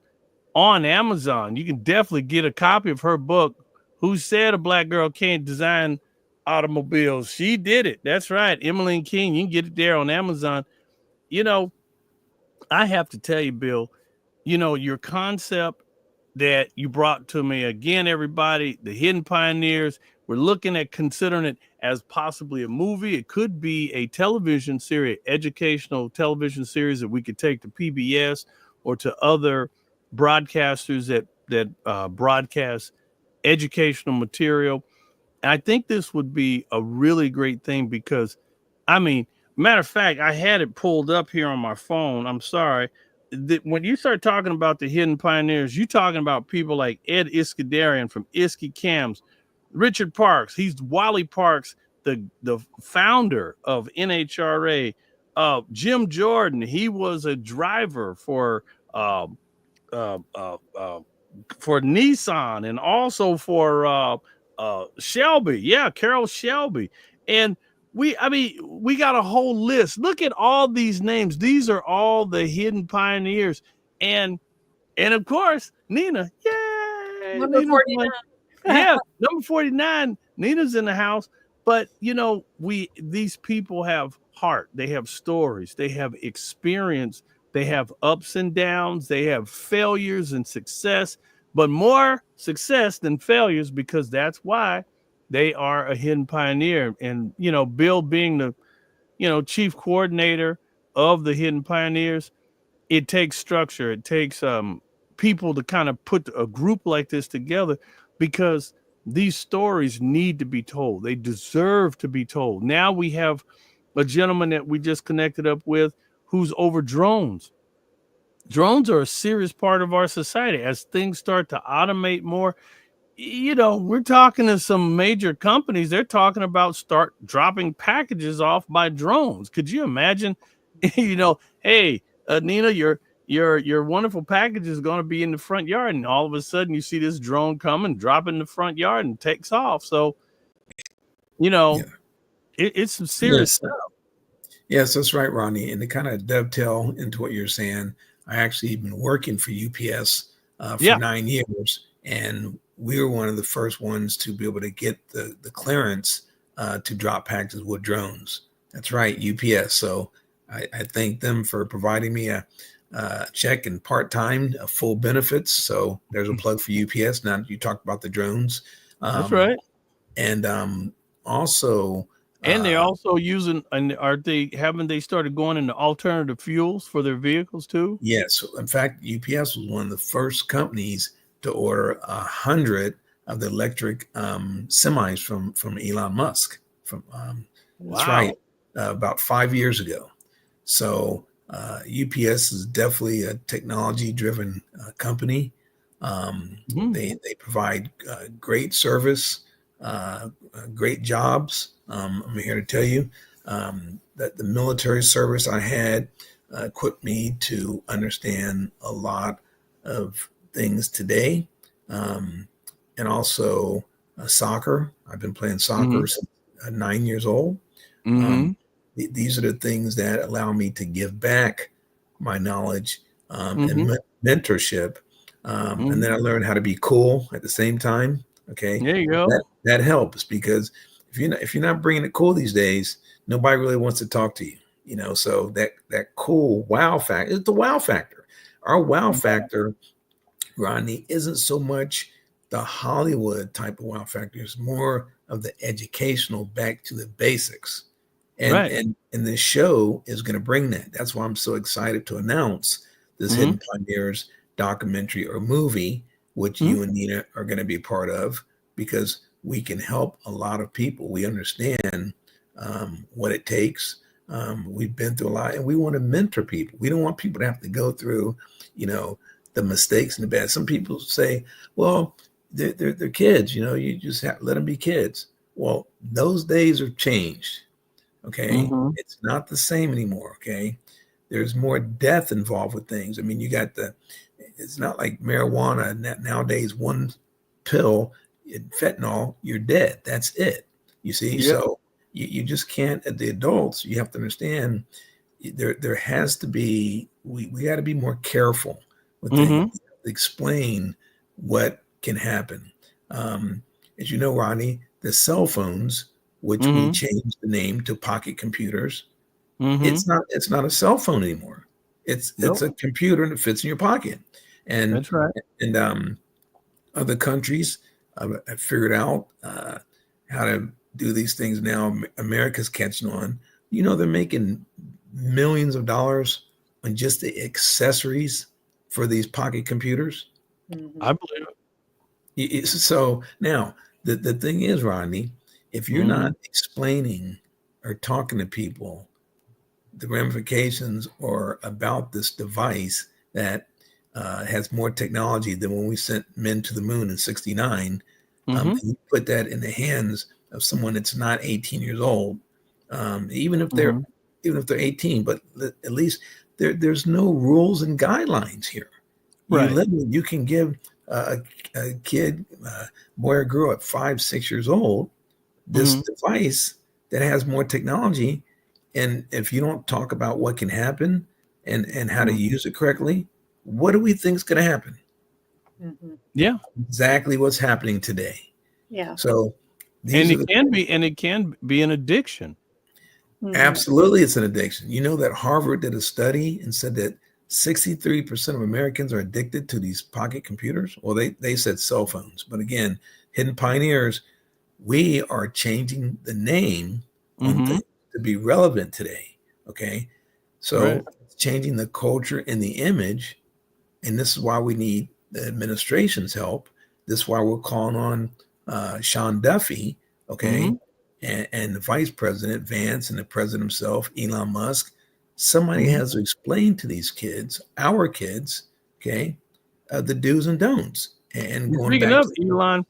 on Amazon. You can definitely get a copy of her book, Who Said a Black Girl Can't Design Automobiles. She did it. That's right. Emmeline King, you can get it there on Amazon. You know, I have to tell you, Bill, your concept that you brought to me again, everybody, the hidden pioneers, we're looking at considering it as possibly a movie. It could be a television series, educational television series that we could take to PBS or to other broadcasters that broadcast educational material. And I think this would be a really great thing because, I mean, matter of fact, I had it pulled up here on my phone. I'm sorry. When you start talking about the hidden pioneers, you're talking about people like Ed Iskandarian from Iski Cams, Richard Parks. He's Wally Parks, the founder of NHRA. Jim Jordan. He was a driver um, uh, uh, uh, for Nissan and also for Shelby. Yeah, Carol Shelby. And we got a whole list. Look at all these names. These are all the hidden pioneers. And of course, Nina. Yay! Number Nina's 49. yeah, number 49. Nina's in the house. But these people have heart, they have stories, they have experience, they have ups and downs, they have failures and success, but more success than failures because that's why they are a hidden pioneer. And Bill being the chief coordinator of the hidden pioneers, it takes structure. It takes people to kind of put a group like this together because these stories need to be told. They deserve to be told. Now we have a gentleman that we just connected up with who's over drones. Drones are a serious part of our society. As things start to automate more, we're talking to some major companies. They're talking about start dropping packages off by drones. Could you imagine? Hey, Nina, your wonderful package is going to be in the front yard, and all of a sudden you see this drone come and drop in the front yard and takes off. So, Yeah. it's some serious Yes. stuff. Yes, that's right, Ronnie. And to kind of dovetail into what you're saying, I actually been working for UPS for Yeah. 9 years, and we were one of the first ones to be able to get the clearance to drop packages with drones. That's right, UPS. So I thank them for providing me a check and part-time, full benefits. So there's a plug for UPS. Now that you talked about the drones. That's right. And also, And they're also using, and haven't they started going into alternative fuels for their vehicles too? yes. In fact, UPS was one of the first companies to order 100 of the electric semis from Elon Musk. That's Wow. right, about 5 years ago. So UPS is definitely a technology-driven company. Mhm. They provide great service, great jobs. I'm here to tell you that the military service I had equipped me to understand a lot of things today, and also soccer. I've been playing soccer since 9 years old. Mhm. These are the things that allow me to give back my knowledge and Mhm. mentorship. And then I learned how to be cool at the same time. Okay, There you go. that helps, because if you're not bringing it cool these days, nobody really wants to talk to you. So that cool wow factor is the wow factor. Our wow factor, Rodney, isn't so much the Hollywood type of wow factor. It's more of the educational, back to the basics. And Right. and this show is going to bring that. That's why I'm so excited to announce this Hidden Pioneers documentary or movie, which you and Nina are going to be part of, because we can help a lot of people. We understand what it takes. We've been through a lot, and we want to mentor people. We don't want people to have to go through, the mistakes and the bad. Some people say, well, they're kids, you just have to let them be kids. Well, those days have changed. Okay. It's not the same anymore. Okay. There's more death involved with things. I mean, it's not like marijuana nowadays, one pill, fentanyl, you're dead. That's it. You see? Yep. So you just can't, the adults, you have to understand there has to be, we got to be more careful with things. We have to explain what can happen. As you know, Ronnie, the cell phones, which we changed the name to pocket computers, it's not a cell phone anymore. It's a computer and it fits in your pocket. And That's right. And other countries have figured out how to do these things now. America's catching on. They're making millions of dollars on just the accessories for these pocket computers. I believe it. So now the thing is, Rodney, if you're not explaining or talking to people the ramifications or about this device that has more technology than when we sent men to the moon in '69, and you put that in the hands of someone that's not 18 years old, even if they're 18, but at least there's no rules and guidelines here. Right. You can give a kid, boy or girl at 5, 6 years old, this device that has more technology. And if you don't talk about what can happen and how to use it correctly, what do we think is going to happen? Yeah. Exactly what's happening today. Yeah. So It can be an addiction. Absolutely, it's an addiction. You know that Harvard did a study and said that 63% of Americans are addicted to these pocket computers. Well, they said cell phones. But again, Hidden Pioneers, we are changing the name on things to be relevant today. Okay. So it's changing the culture and the image. And this is why we need the administration's help. This is why we're calling on Sean Duffy. Okay. And the vice president, Vance, and the president himself, Elon Musk. Somebody has to explain to these kids, our kids, okay, the do's and don'ts. And speaking of Elon,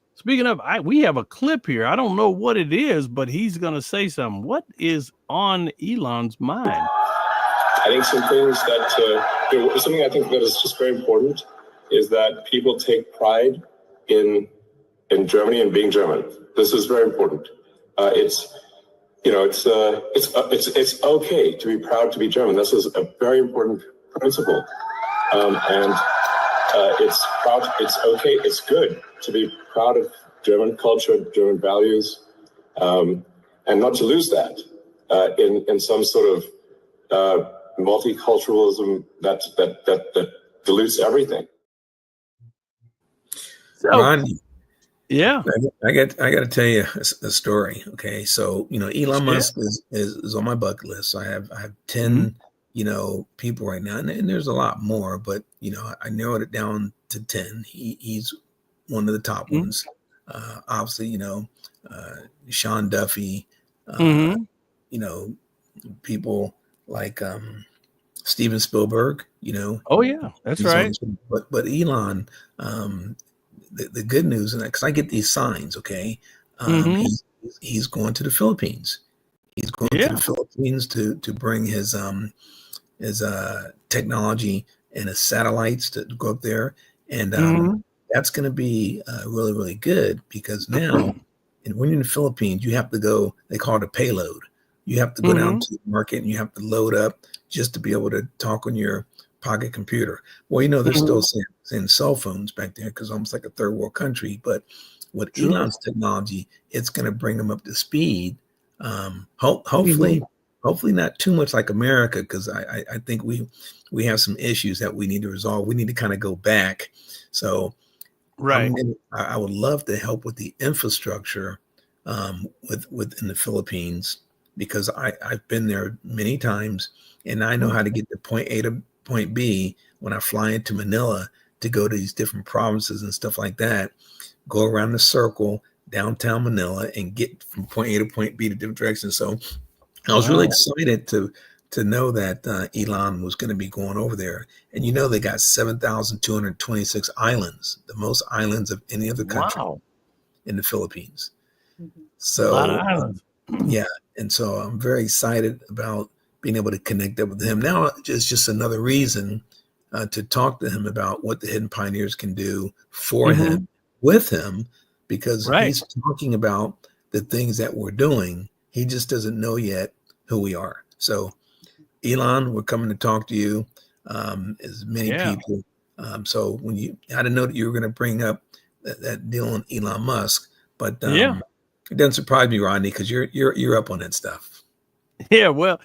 we have a clip here. I don't know what it is, but he's going to say something. What is on Elon's mind? I think some things that something I think that is just very important is that people take pride in Germany and being German. This is very important. It's okay to be proud to be German. This is a very important principle, and it's okay. It's good to be proud of German culture, German values, and not to lose that in some sort of multiculturalism that dilutes everything. So, Ron, yeah, I got to tell you a story. Okay, so Elon Musk is on my bucket list. So I have 10 people right now, and there's a lot more, but I narrowed it down to 10. He's one of the top ones. Obviously, Sean Duffy, people like Steven Spielberg. Oh yeah, that's right. But Elon, the good news, and because I get these signs, okay, he's going to the Philippines. He's going to the Philippines to bring his technology and his satellites to go up there, and that's going to be really, really good because now, and when you're in the Philippines, you have to go. They call it a payload. You have to go down to the market and you have to load up just to be able to talk on your pocket computer. Well, they're still saying cell phones back there because almost like a third world country. But with Elon's technology, it's going to bring them up to speed. Hopefully not too much like America, because I think we have some issues that we need to resolve. We need to kind of go back. So I would love to help with the infrastructure within the Philippines, because I've been there many times and I know how to get to point A to point B when I fly into Manila to go to these different provinces and stuff like that, go around the circle downtown Manila and get from point A to point B to different directions. So I was really excited to know that Elon was going to be going over there. And they got 7,226 islands, the most islands of any other country in the Philippines. So a lot of islands. Yeah. And so I'm very excited about being able to connect up with him. Now it's just another reason to talk to him about what the Hidden Pioneers can do for him, with him, because he's talking about the things that we're doing. He just doesn't know yet who we are. So Elon, we're coming to talk to you, as many people. So I didn't know that you were going to bring up that deal on Elon Musk, but it doesn't surprise me, Rodney, because you're up on that stuff. Yeah, well,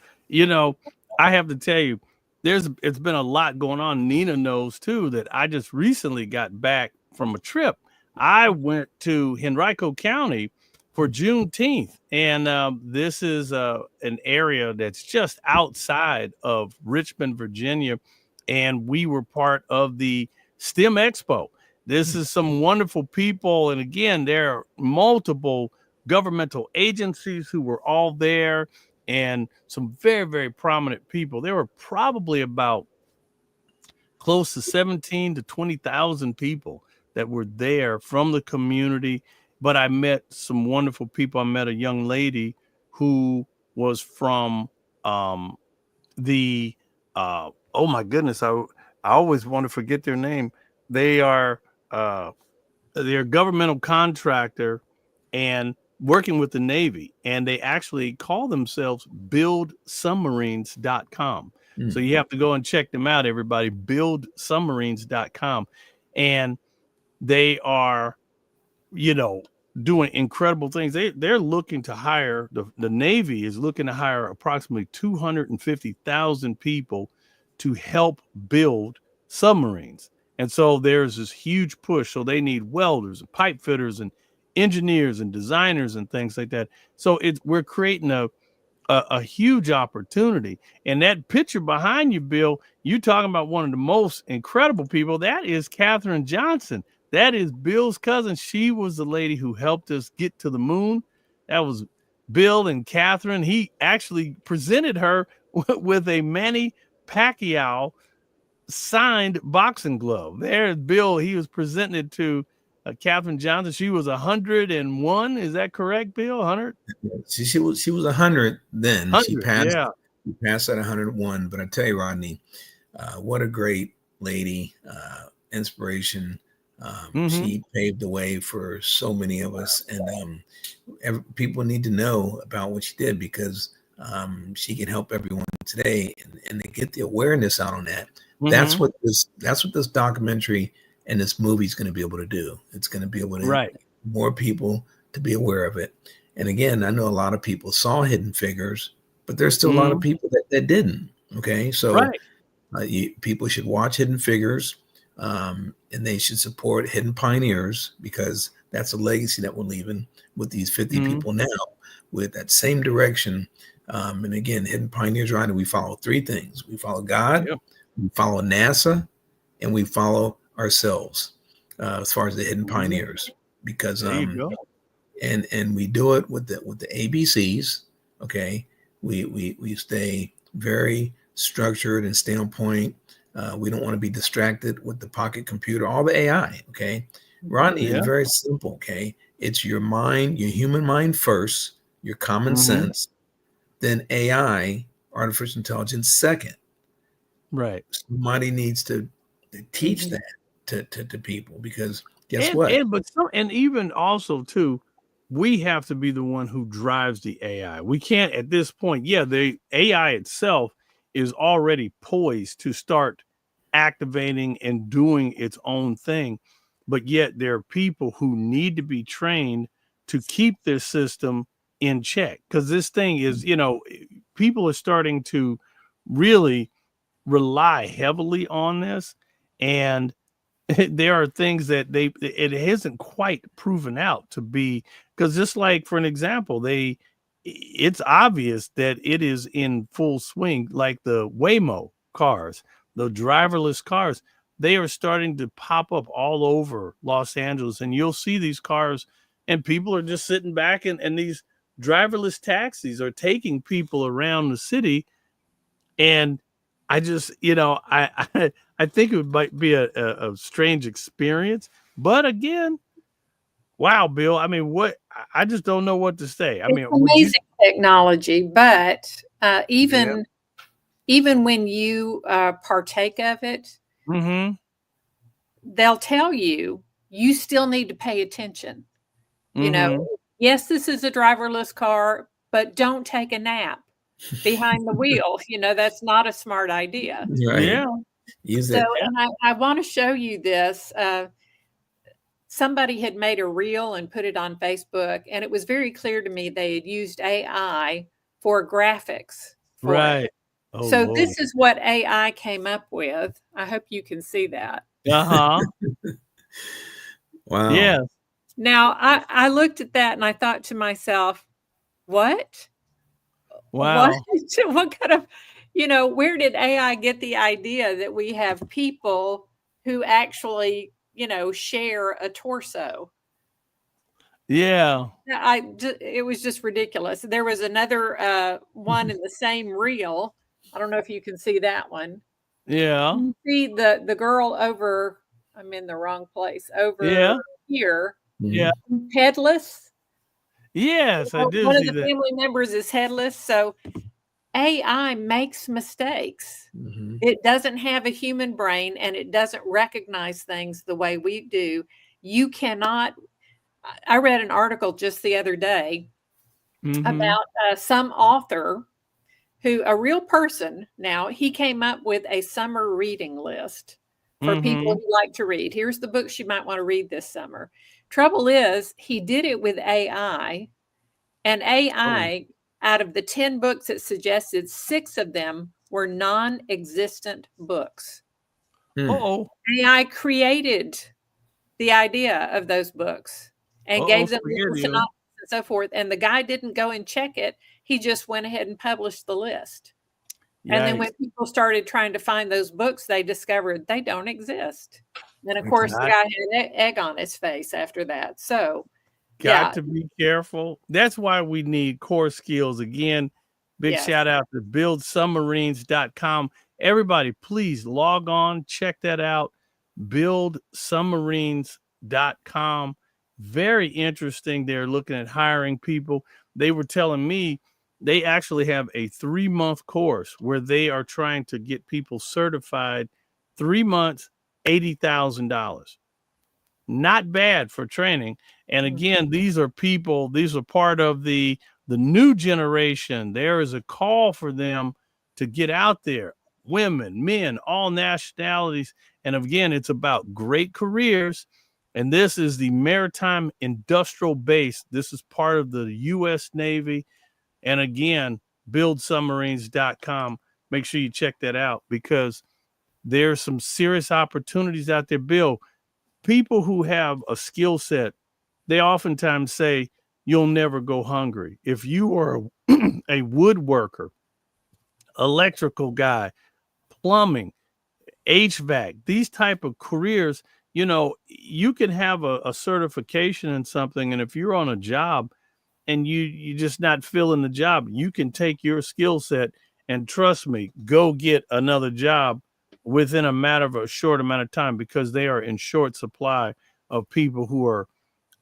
I have to tell you, it's been a lot going on. Nina knows too that I just recently got back from a trip. I went to Henrico County for Juneteenth, and this is an area that's just outside of Richmond, Virginia, and we were part of the STEM Expo. This is some wonderful people, and again, there are multiple governmental agencies who were all there, and some very, very prominent people. There were probably about close to 17 to 20,000 people that were there from the community. But I met some wonderful people. I met a young lady who was from oh my goodness, I always want to forget their name. They're a governmental contractor and working with the Navy, and they actually call themselves buildsubmarines.com. So you have to go and check them out, everybody, buildsubmarines.com. And they are, doing incredible things. They're looking to hire, the Navy is looking to hire approximately 250,000 people to help build submarines. And so there's this huge push. So they need welders and pipe fitters and engineers and designers and things like that. So we're creating a huge opportunity. And that picture behind you, Bill, you talking about one of the most incredible people. That is Katherine Johnson. That is Bill's cousin. She was the lady who helped us get to the moon. That was Bill and Katherine. He actually presented her with a Manny Pacquiao signed boxing glove. There's Bill. He was presenting it to Katherine Johnson. She was 101. Is that correct, Bill? 100? She was 100 then. 100, She passed at 101. But I tell you, Rodney, What a great lady, inspiration. She paved the way for so many of us, and people need to know about what she did, because she can help everyone today, and to get the awareness out on that. That's what this documentary and this movie is going to be able to do. It's going to be able to Right. more people to be aware of it. And again, I know a lot of people saw Hidden Figures, but there's still a lot of people that didn't. Okay, so Right. People should watch Hidden Figures, and they should support Hidden Pioneers, because that's a legacy that we're leaving with these 50 people now, with that same direction. And again, Hidden Pioneers, right? And we follow three things: we follow God, we follow NASA, and we follow ourselves, as far as the Hidden Pioneers. Because There you go. and we do it with the ABCs. Okay, we stay very structured and stay on point. We don't want to be distracted with the pocket computer, all the AI. Okay, Rodney, is very simple. Okay, it's your mind, your human mind first, your common sense, then AI, artificial intelligence, second. Right. Somebody needs to teach that to people, because guess what? And even also too, we have to be the one who drives the AI. We can't at this point. Yeah, the AI itself is already poised to start activating and doing its own thing, but yet there are people who need to be trained to keep their system in check, because this thing is, people are starting to really rely heavily on this, and there are things that it hasn't quite proven out to be, because just like, for an example, it's obvious that it is in full swing, like the Waymo cars, the driverless cars. They are starting to pop up all over Los Angeles, and you'll see these cars and people are just sitting back, and these driverless taxis are taking people around the city. And I just, I think it might be a strange experience, but again, wow, Bill. I mean, I just don't know what to say. I It's mean, amazing technology, but even when you partake of it, they'll tell you still need to pay attention. Yes, this is a driverless car, but don't take a nap behind the wheel. That's not a smart idea. Right. Yeah. Use So, it. and I want to show you this. Somebody had made a reel and put it on Facebook, and it was very clear to me they had used AI for graphics. For it. Right. Oh, So Lord. this is what AI came up with. I hope you can see that. Uh-huh. Wow. Yeah. Now, I looked at that and I thought to myself, what? Wow. What kind of, where did AI get the idea that we have people who actually, share a torso? Yeah. It was just ridiculous. There was another one in the same reel. I don't know if you can see that one. Yeah. You see the girl over, I'm in the wrong place, over here, Yeah. headless. Yes, I do One of see the that. family members is headless. So AI makes mistakes. It doesn't have a human brain, and it doesn't recognize things the way we do. You cannot. I read an article just the other day about some author who, a real person now, he came up with a summer reading list for people who like to read. Here's the books you might want to read this summer. Trouble is, he did it with AI, and AI, out of the 10 books it suggested, 6 of them were non-existent books. AI created the idea of those books and gave them little synopsis and so forth. And the guy didn't go and check it. He just went ahead and published the list. And then when people started trying to find those books, they discovered they don't exist. And of course, the guy had egg on his face after that. So, got to be careful. That's why we need core skills. Again, big shout out to buildsubmarines.com. Everybody, please log on, check that out. Buildsubmarines.com. Very interesting. They're looking at hiring people. They were telling me they actually have a 3-month course where they are trying to get people certified. 3 months, $80,000. Not bad for training. And again, these are people, these are part of the new generation. There is a call for them to get out there, women, men, all nationalities. And again, it's about great careers. And this is the Maritime Industrial Base. This is part of the U.S. Navy. And again, buildsubmarines.com. Make sure you check that out, because there's some serious opportunities out there. Bill, people who have a skill set, they oftentimes say you'll never go hungry. If you are a woodworker, electrical guy, plumbing, HVAC, these type of careers, you know, you can have a certification in something, and if you're on a job and you just not feeling the job, you can take your skill set and, trust me, go get another job within a matter of a short amount of time, because they are in short supply of people who are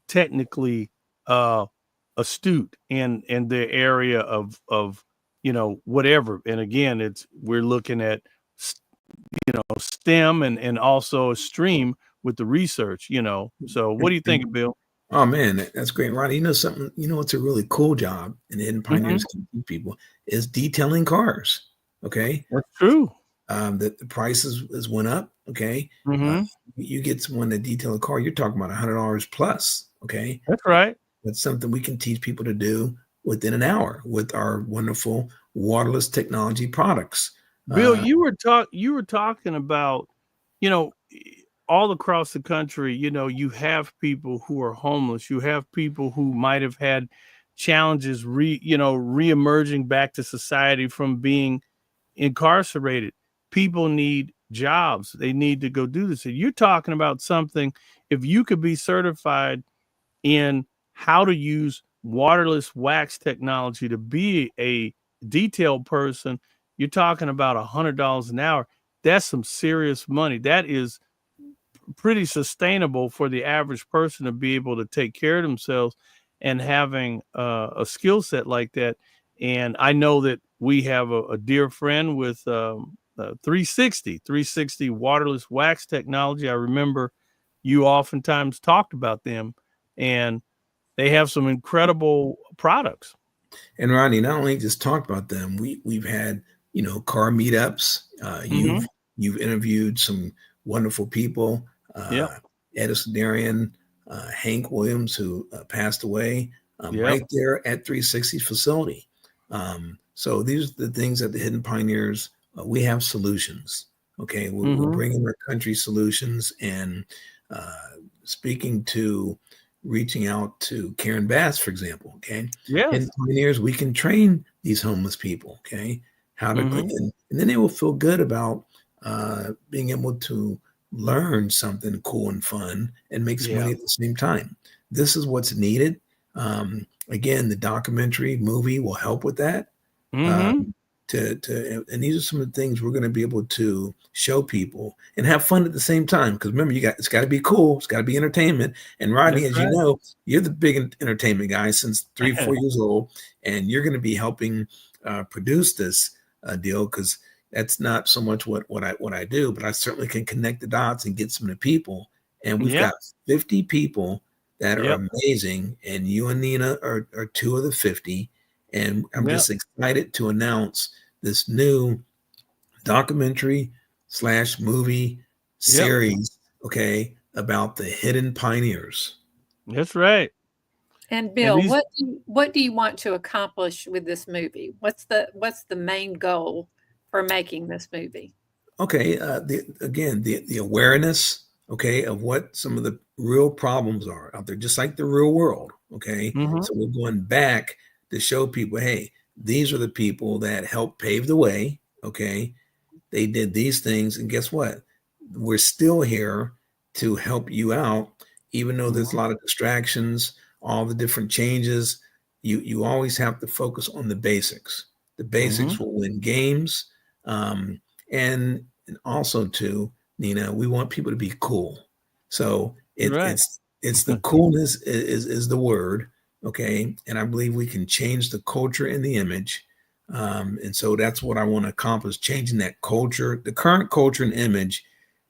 technically astute in the area of you know, whatever. And again, we're looking at, you know, STEM and also a stream with the research, you know. So what do you think, Bill? Oh man, that's great, Ronnie. You know something? You know, it's a really cool job, and Hidden Pioneers can teach people is detailing cars. Okay, That's true. The prices has went up. Okay, you get someone to detail a car, you're talking about $100 plus. Okay, That's right. that's something we can teach people to do within an hour with our wonderful waterless technology products. Bill, you were talking about, you know, all across the country, you know, you have people who are homeless. You have people who might have had challenges re-emerging back to society from being incarcerated. People need jobs. They need to go do this. And you're talking about something, if you could be certified in how to use waterless wax technology to be a detailed person, you're talking about $100 an hour. That's some serious money. That is pretty sustainable for the average person to be able to take care of themselves, and having a skill set like that. And I know that we have a dear friend with 360 waterless wax technology. I remember you oftentimes talked about them, and they have some incredible products. And Ronnie, not only just talked about them, we've had, you know, car meetups. You've interviewed some wonderful people. Edison Darian, Hank Williams, who passed away, right there at 360's facility. So these are the things that the Hidden Pioneers, we have solutions. Okay, we're bringing our country solutions, and speaking to, reaching out to Karen Bass, for example. Okay, Hidden Pioneers, we can train these homeless people. Okay, how to, and then they will feel good about being able to learn something cool and fun and make some money at the same time. This is what's needed. Again, the documentary movie will help with that. And these are some of the things we're going to be able to show people and have fun at the same time. Because remember, it's got to be cool. It's got to be entertainment. And Rodney, as you know, you're the big entertainment guy since 3-4 years old, and you're going to be helping produce this deal, because that's not so much what I do, but I certainly can connect the dots and get some of the people. And we've got 50 people that are amazing, and you and Nina are 2 of the 50. And I'm just excited to announce this new documentary/movie series, okay, about the Hidden Pioneers. That's right. And Bill, what do you want to accomplish with this movie? What's the main goal for making this movie? Okay, the awareness, okay, of what some of the real problems are out there, just like the real world. Okay, so we're going back to show people, hey, these are the people that helped pave the way. Okay, they did these things, and guess what? We're still here to help you out, even though there's a lot of distractions, all the different changes. You always have to focus on the basics. The basics will win games. And also too, Nina, we want people to be cool. So it's the coolness is the word. Okay. And I believe we can change the culture and the image. And so that's what I want to accomplish, changing that culture. The current culture and image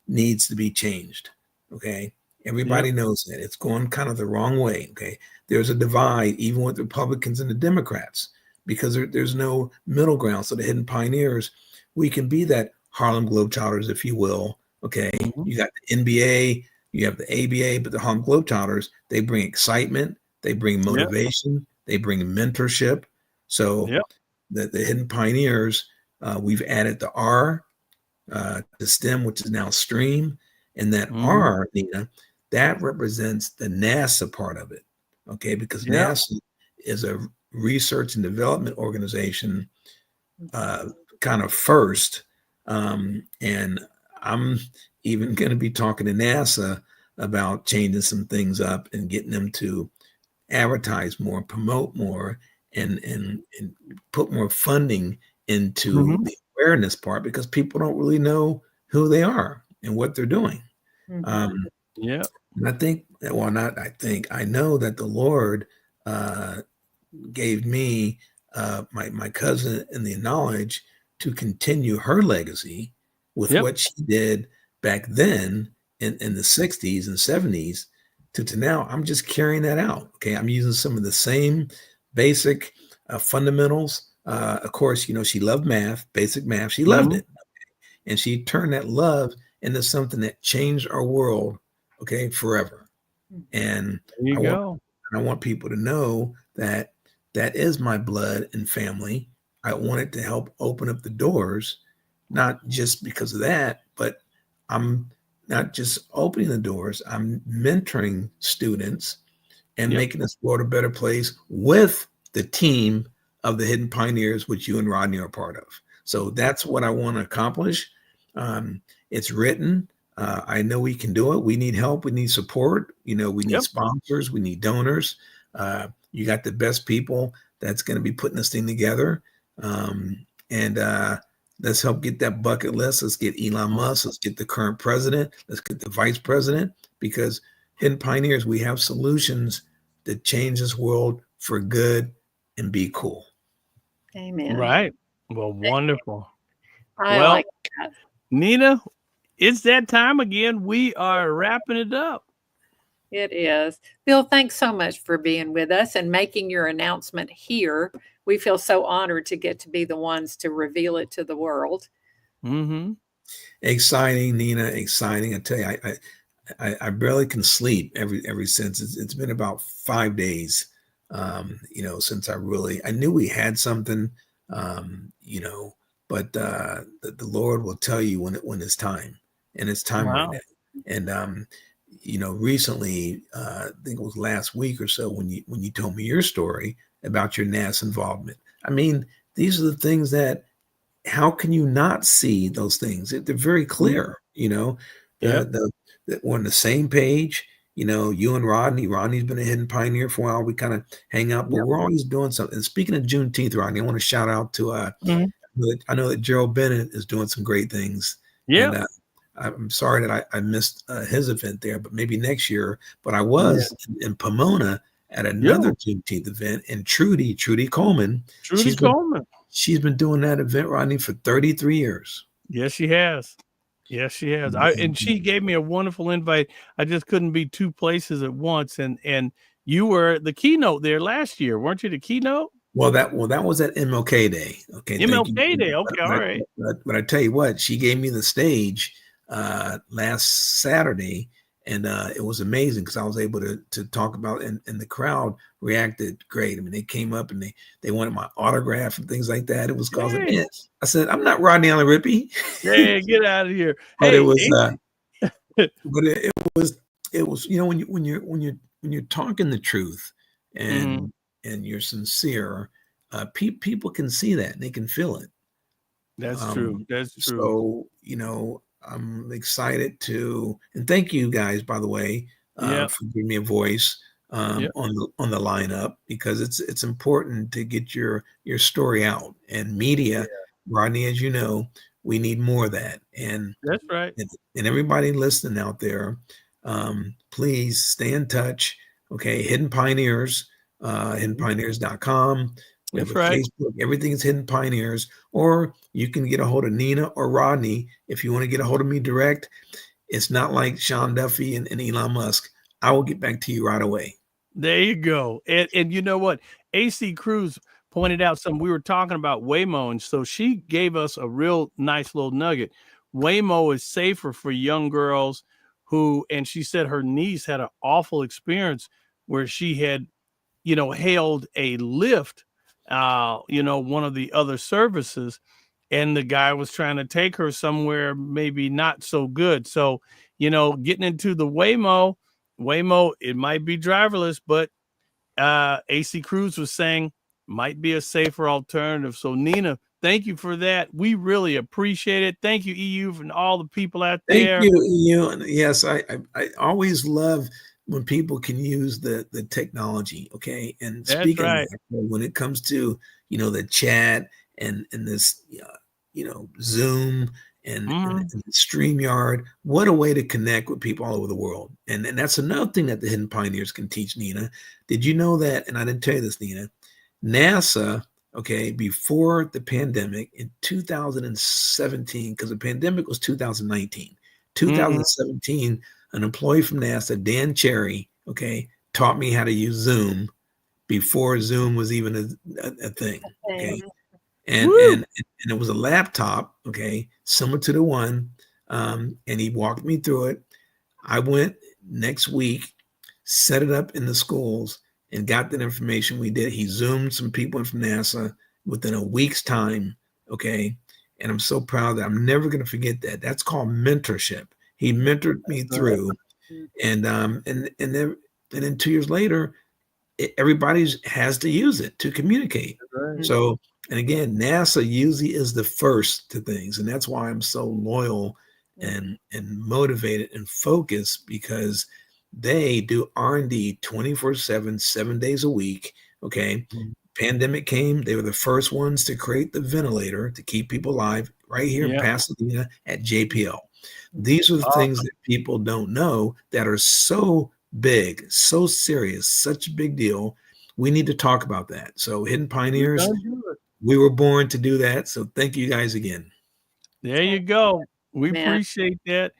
needs to be changed. Okay. Everybody knows that it's going kind of the wrong way. Okay. There's a divide even with the Republicans and the Democrats because there's no middle ground. So the Hidden Pioneers, we can be that Harlem Globetrotters, if you will. Okay. You got the NBA, you have the ABA, but the Harlem Globetrotters, they bring excitement, they bring motivation, they bring mentorship. So the Hidden Pioneers, we've added the R to STEM, which is now STREAM. And that R, Nina, that represents the NASA part of it. Okay. Because NASA is a research and development organization kind of first. And I'm even going to be talking to NASA about changing some things up and getting them to advertise more, promote more, and put more funding into the awareness part because people don't really know who they are and what they're doing. And I think, well, not I think, I know that the Lord gave me my cousin and the knowledge to continue her legacy with what she did back then in the 60s and 70s to now. I'm just carrying that out. Okay. I'm using some of the same basic fundamentals. Of course, you know, she loved math, basic math. She loved it. And she turned that love into something that changed our world, okay, forever. And I want people to know that that is my blood and family. I wanted to help open up the doors, not just because of that, but I'm not just opening the doors, I'm mentoring students and making this world a better place with the team of the Hidden Pioneers, which you and Rodney are part of. So that's what I want to accomplish. It's written. I know we can do it. We need help. We need support. You know, we need sponsors. We need donors. You got the best people that's going to be putting this thing together. And let's help get that bucket list. Let's get Elon Musk. Let's get the current president. Let's get the vice president, because Hidden Pioneers, we have solutions that change this world for good and be cool. Amen. Right. Well, wonderful. I like that. Nina, it's that time again. We are wrapping it up. It is. Bill, thanks so much for being with us and making your announcement here. We feel so honored to get to be the ones to reveal it to the world. Exciting, Nina. Exciting. I tell you, I barely can sleep ever since. It's been about 5 days, you know, since I knew we had something, you know, but the Lord will tell you when it's time, and it's time right now. And you know, recently, I think it was last week or so when you told me your story about your NASA involvement. I mean, these are the things that, how can you not see those things? They're very clear, you know. We're on the same page. You know, you and Rodney's been a Hidden Pioneer for a while. We kind of hang out, but we're always doing something. And speaking of Juneteenth, Rodney, I want to shout out to, I know that Gerald Bennett is doing some great things. And, I'm sorry that I missed his event there, but maybe next year. But I was in Pomona at another Juneteenth event, and Trudy Coleman. She's been doing that event, Rodney, for 33 years. Yes, she has. Yes, she has. And she gave me a wonderful invite. I just couldn't be two places at once. And you were the keynote there last year, weren't you? The keynote? Well, that was at MLK Day. Okay, MLK Day. Okay, all right. But I tell you what, she gave me the stage last Saturday, and it was amazing because I was able to talk about, and the crowd reacted great. I mean, they came up and they wanted my autograph and things like that. It was causing it. I said, I'm not Rodney Allen Rippey. Hey, get out of here. But it was but it was, you know, when you're talking the truth and you're sincere, people can see that and they can feel it. That's true. That's true. So, you know, I'm excited and thank you guys, by the way, for giving me a voice on the lineup, because it's important to get your story out, and media, Rodney, as you know, we need more of that. And that's right. And everybody listening out there, please stay in touch. Okay. Hidden Pioneers. hiddenpioneers.com. We have That's a right. Facebook. Everything is Hidden Pioneers. Or you can get a hold of Nina or Rodney if you want to get a hold of me direct. It's not like Sean Duffy and Elon Musk. I will get back to you right away. There you go. And you know what? AC Cruz pointed out something. We were talking about Waymo, and so she gave us a real nice little nugget. Waymo is safer for young girls who, and she said her niece had an awful experience where she had, hailed a Lyft, one of the other services, and the guy was trying to take her somewhere maybe not so good. So, getting into the Waymo, it might be driverless, but AC Cruz was saying might be a safer alternative. So Nina, thank you for that. We really appreciate it. Thank you, EU, and all the people out there. Thank you, EU. And yes, I always love when people can use the technology. Okay. And That's speaking right. of that, when it comes to, the chat and this, Zoom and StreamYard, what a way to connect with people all over the world. And that's another thing that the Hidden Pioneers can teach, Nina. Did you know that? And I didn't tell you this, Nina. NASA, okay, before the pandemic in 2017, because the pandemic was 2019, 2017, an employee from NASA, Dan Cherry, okay, taught me how to use Zoom before Zoom was even a thing. Okay. And it was a laptop, okay, similar to the one, and he walked me through it. I went next week, set it up in the schools, and got that information. We did. He Zoomed some people in from NASA within a week's time, okay, and I'm so proud that I'm never going to forget that. That's called mentorship. He mentored me through, and then 2 years later, everybody has to use it to communicate. Right. So. And again, NASA usually is the first to things. And that's why I'm so loyal and motivated and focused, because they do R&D 24/7, 7 days a week. Okay. Pandemic came. They were the first ones to create the ventilator to keep people alive right here in Pasadena at JPL. These are the things that people don't know that are so big, so serious, such a big deal. We need to talk about that. So Hidden Pioneers, we were born to do that. So thank you guys again. There you go. We appreciate that.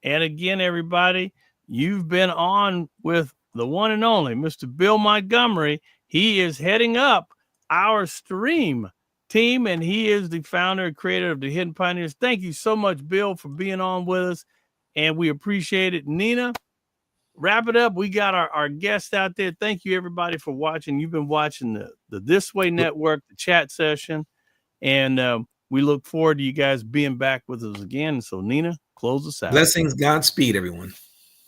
And again, everybody, you've been on with the one and only Mr. Bill Montgomery. He is heading up our stream team, and he is the founder and creator of the Hidden Pioneers. Thank you so much, Bill, for being on with us, and we appreciate it. Nina, wrap it up. We got our guests out there. Thank you, everybody, for watching. You've been watching the This Way Network, the chat session, and we look forward to you guys being back with us again. So, Nina, close us out. Blessings, Godspeed, everyone.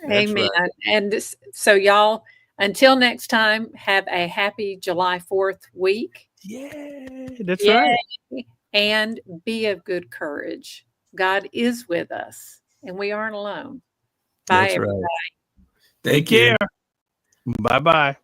Amen. Right. And so, y'all, until next time, have a happy July 4th week. Yeah, that's right. And be of good courage. God is with us, and we aren't alone. Bye, everybody. Take care. Bye-bye.